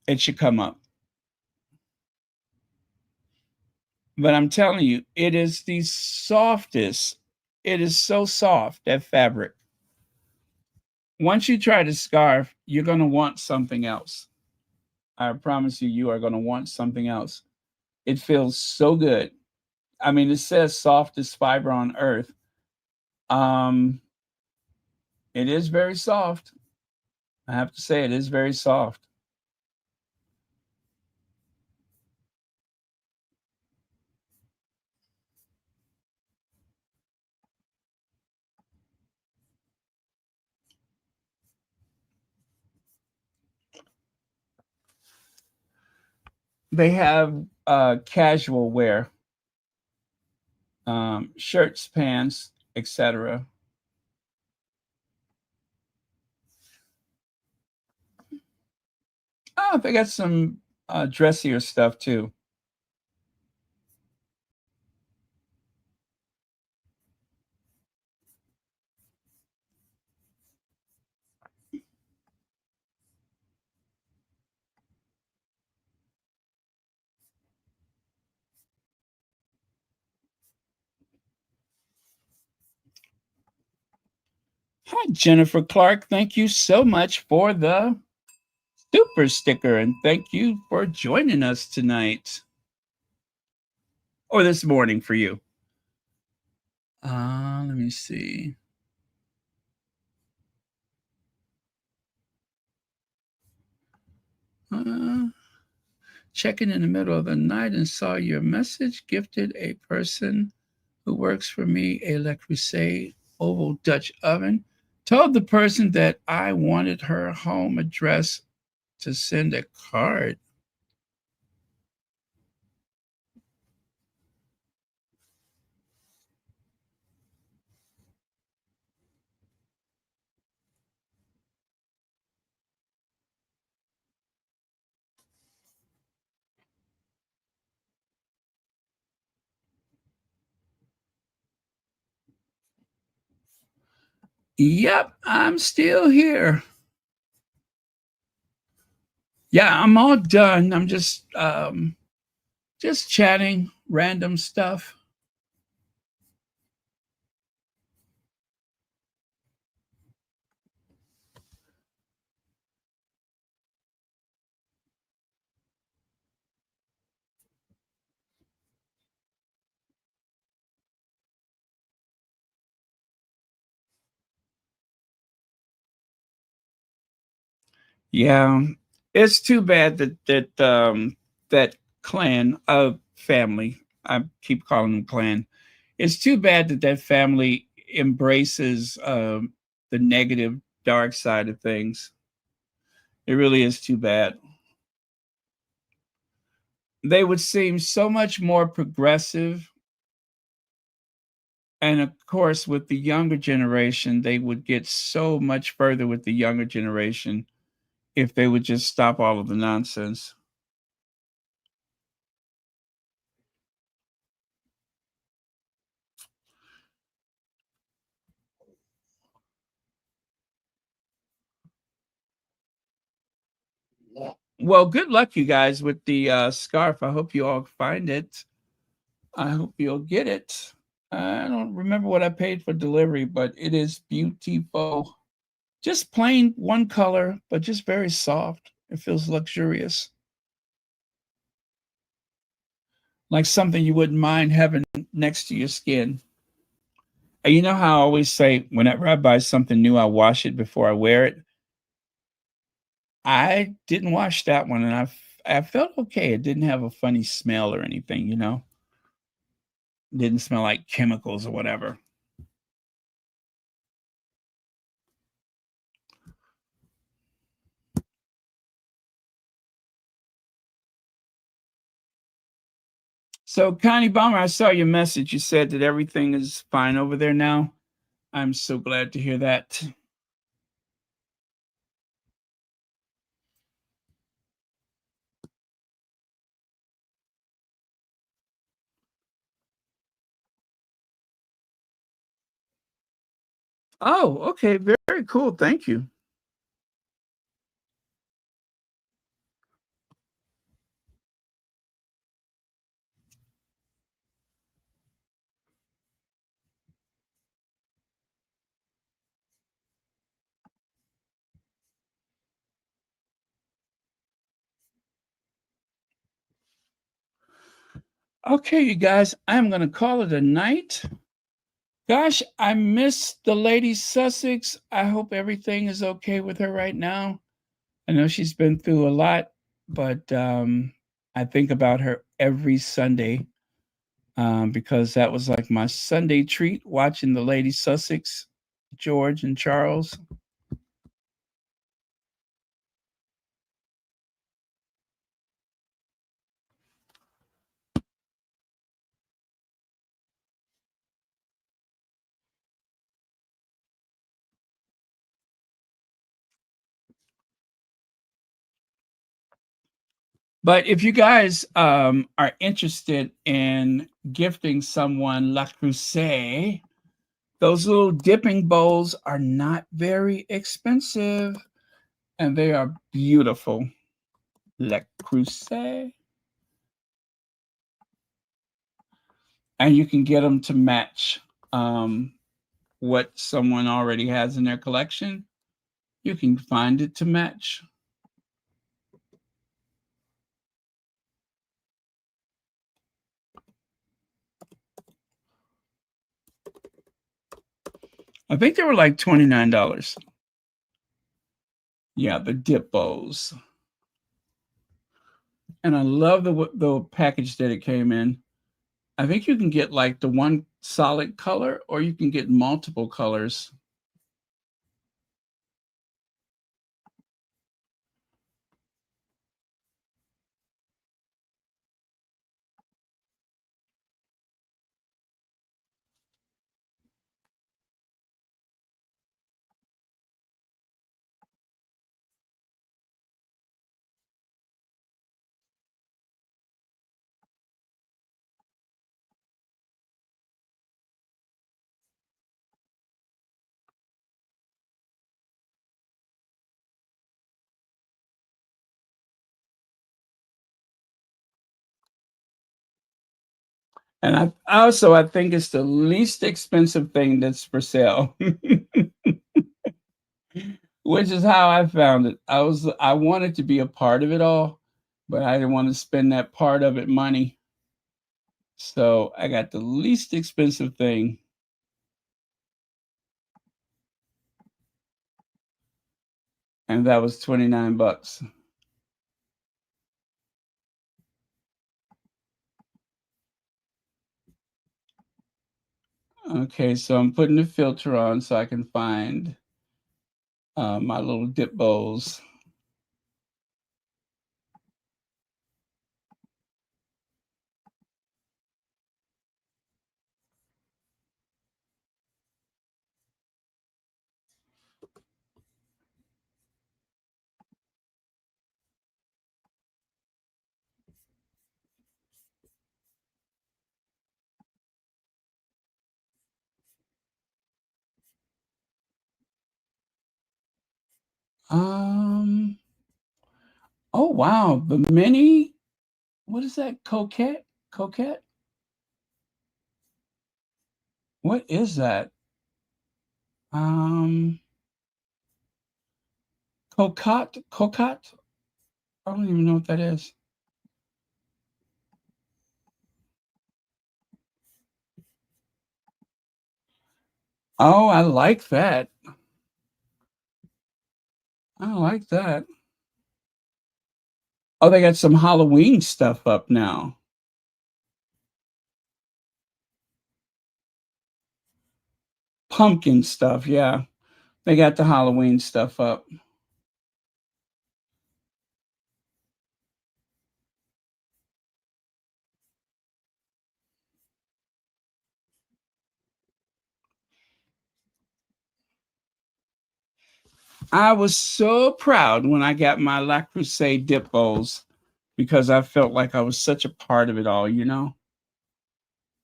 it should come up. But I'm telling you, it is the softest. It is so soft, that fabric. Once you try the scarf, you're going to want something else. I promise you, you are going to want something else. It feels so good. I mean, it says softest fiber on earth. It is very soft. I have to say, it is very soft. They have casual wear, shirts, pants, etc. Oh, they got some dressier stuff too. Hi, Jennifer Clark. Thank you so much for the super sticker, and thank you for joining us tonight. Or this morning for you. Let me see. Checking in the middle of the night and saw your message. Gifted a person who works for me a Le Creuset oval Dutch oven. Told the person that I wanted her home address to send a card. Yep, I'm still here. Yeah, I'm all done. I'm just chatting random stuff. Yeah, it's too bad that clan of family. I keep calling them clan. It's too bad that family embraces the negative, dark side of things. It really is too bad. They would seem so much more progressive, and of course, with the younger generation, they would get so much further with the younger generation if they would just stop all of the nonsense. Well, good luck, you guys, with the scarf. I hope you all find it. I hope you'll get it. I don't remember what I paid for delivery, but it is beautiful. Just plain one color, but just very soft. It feels luxurious. Like something you wouldn't mind having next to your skin. And you know how I always say, whenever I buy something new, I wash it before I wear it. I didn't wash that one, and I felt okay. It didn't have a funny smell or anything, you know. It didn't smell like chemicals or whatever. So, Connie Bomber, I saw your message. You said that everything is fine over there now. I'm so glad to hear that. Oh, okay. Very, very cool. Thank you. Okay, you guys, I'm going to call it a night. Gosh, I miss the Lady Sussex. I hope everything is okay with her right now. I know she's been through a lot, but I think about her every Sunday because that was like my Sunday treat, watching the Lady Sussex, George and Charles. But if you guys are interested in gifting someone La Creuset, those little dipping bowls are not very expensive, and they are beautiful. La Creuset. And you can get them to match what someone already has in their collection, you can find it to match. I think they were like $29. Yeah, the dip bowls. And I love the package that it came in. I think you can get like the one solid color, or you can get multiple colors. And I think it's the least expensive thing that's for sale. Which is how I found it. I wanted to be a part of it all, but I didn't want to spend that part of it money. So I got the least expensive thing. And that was $29. Okay, so I'm putting the filter on so I can find my little dip bowls. Oh wow, the mini, what is that? Coquette? Coquette? What is that? Cocotte? Cocotte? I don't even know what that is. Oh, I like that. I like that. Oh, they got some Halloween stuff up now. Pumpkin stuff, yeah. They got the Halloween stuff up. I was so proud when I got my La Crusade dip bowls because I felt like I was such a part of it all, you know?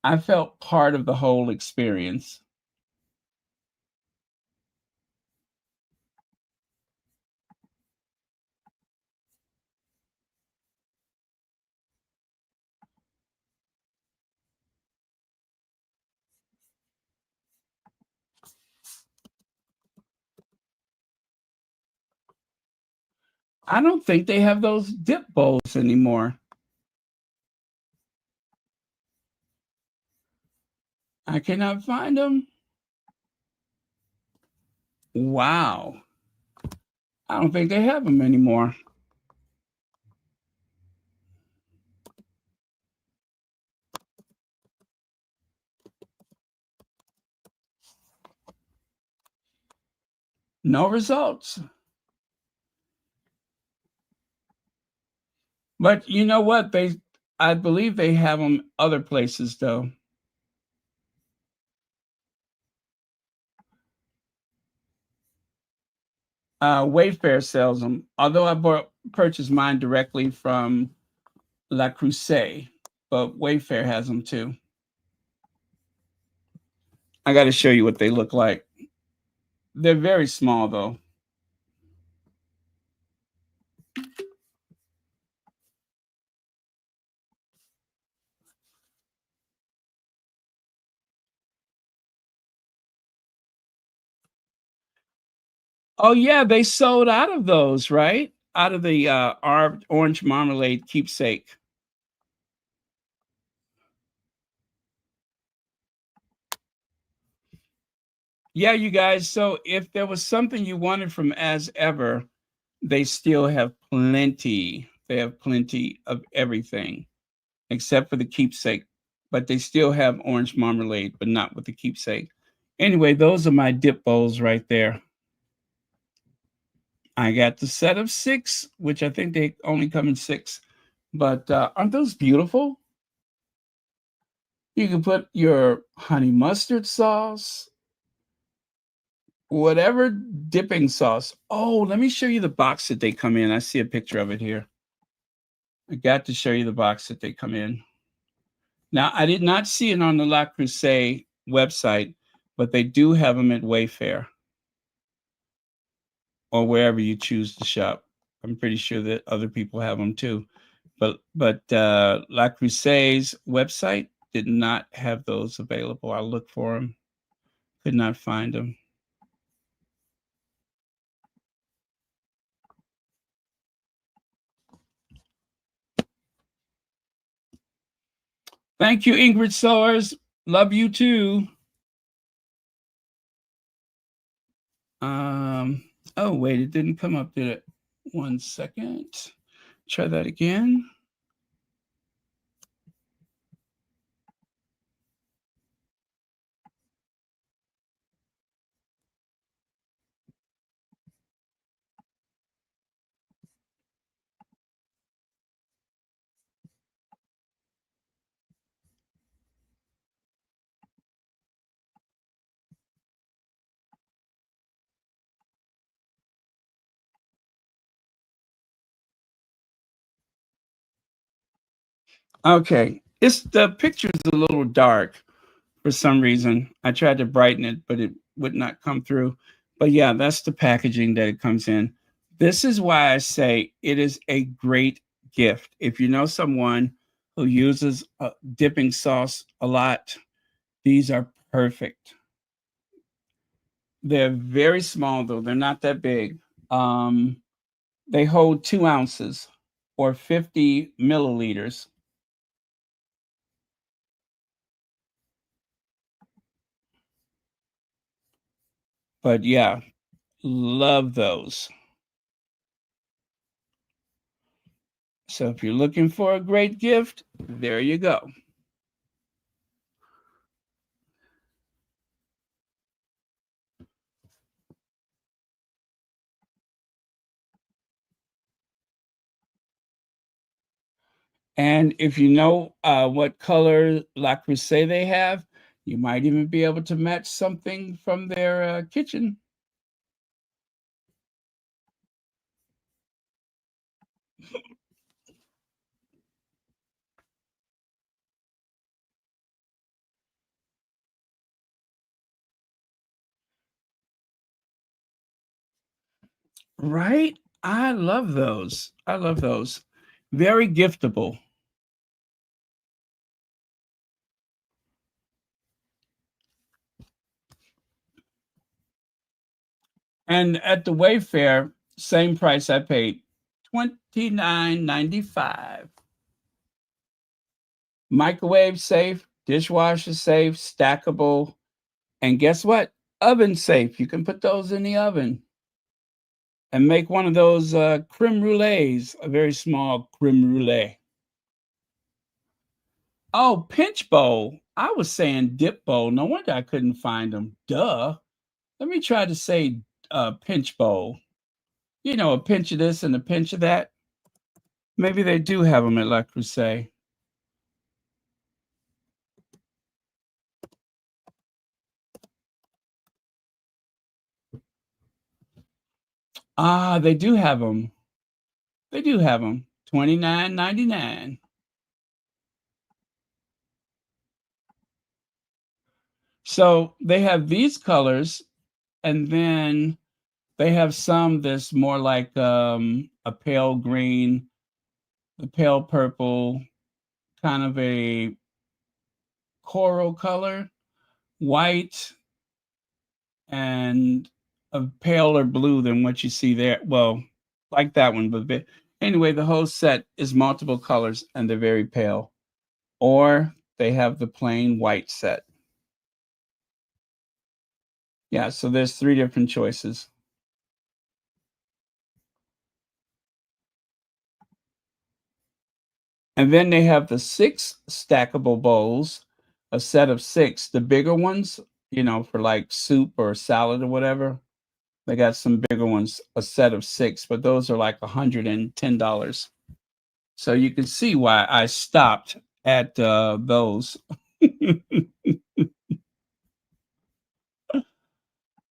I felt part of the whole experience. I don't think they have those dip bowls anymore. I cannot find them. Wow. I don't think they have them anymore. No results. But you know what? I believe they have them other places though. Wayfair sells them. Although I purchased mine directly from La Crusade, but Wayfair has them too. I got to show you what they look like. They're very small though. Oh yeah, they sold out of those, right? Out of the orange marmalade keepsake. Yeah, you guys. So if there was something you wanted from As Ever, they still have plenty. They have plenty of everything except for the keepsake, but they still have orange marmalade, but not with the keepsake. Anyway, those are my dip bowls right there. I got the set of 6, which I think they only come in 6, but aren't those beautiful? You can put your honey mustard sauce, whatever dipping sauce. Oh, let me show you the box that they come in. I see a picture of it here. I got to show you the box that they come in. Now, I did not see it on the La Crusade website, but they do have them at Wayfair or wherever you choose to shop. I'm pretty sure that other people have them too. But La Crusade's website did not have those available. I looked for them, could not find them. Thank you, Ingrid Soares. Love you too. Oh, wait, it didn't come up, did it? 1 second. Try that again. Okay, the picture is a little dark for some reason. I tried to brighten it, but it would not come through. But yeah, that's the packaging that it comes in. This is why I say it is a great gift. If you know someone who uses dipping sauce a lot, these are perfect. They're very small though. They're not that big. They hold 2 ounces or 50 milliliters. But yeah, love those. So if you're looking for a great gift, there you go. And if you know what color La Crusade they have, you might even be able to match something from their kitchen. Right? I love those. I love those. Very giftable. And at the Wayfair, same price I paid, $29.95. Microwave safe, dishwasher safe, stackable, and guess what? Oven safe. You can put those in the oven and make one of those creme brulees, a very small creme brulee. Oh, pinch bowl. I was saying dip bowl. No wonder I couldn't find them. Duh. Let me try to say pinch bowl. You know, a pinch of this and a pinch of that. Maybe they do have them at La Crusade. Ah, they do have them. They do have them. $29.99. So they have these colors, and then they have some that's more like a pale green, the pale purple, kind of a coral color, white, and a paler blue than what you see there. Well, like that one, but anyway, the whole set is multiple colors and they're very pale. Or they have the plain white set. Yeah, so there's 3 different choices. And then they have the 6 stackable bowls, a set of 6. The bigger ones, you know, for like soup or salad or whatever. They got some bigger ones, a set of 6, but those are like $110. So you can see why I stopped at those.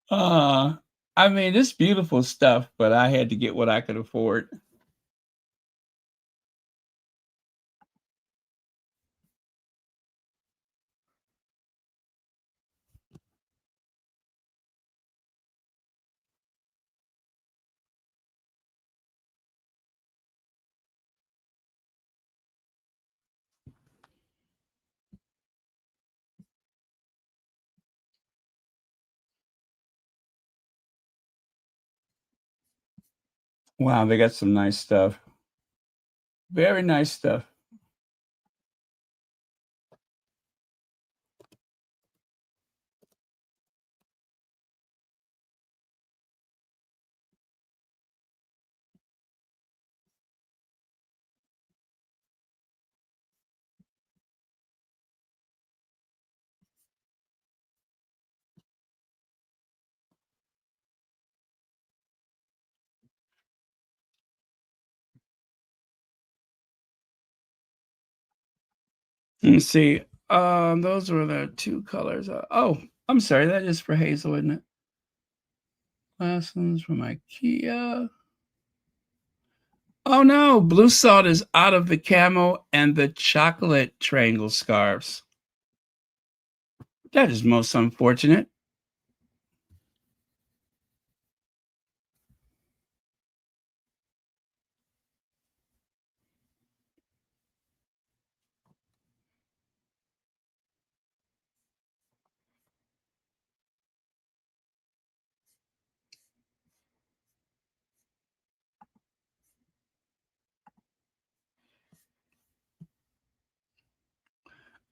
I mean, it's beautiful stuff, but I had to get what I could afford. Wow, they got some nice stuff. Very nice stuff. Let me see. Those were the 2 colors. Oh, I'm sorry. That is for Hazel, isn't it? Last one's from IKEA. Oh no, Blue Salt is out of the camo and the chocolate triangle scarves. That is most unfortunate.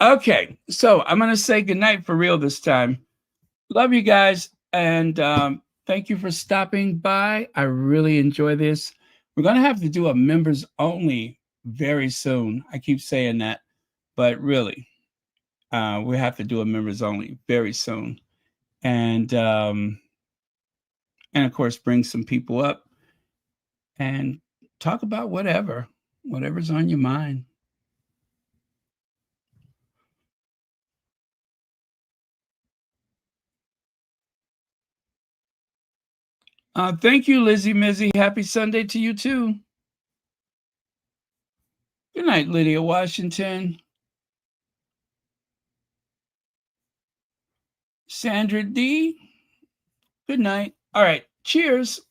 Okay, so I'm going to say goodnight for real this time. Love you guys, and thank you for stopping by. I really enjoy this. We're going to have to do a members only very soon. I keep saying that, but really, we have to do a members only very soon. And of course, bring some people up and talk about whatever's on your mind. Thank you, Lizzie Mizzy. Happy Sunday to you too. Good night, Lydia Washington. Sandra D. Good night. All right. Cheers.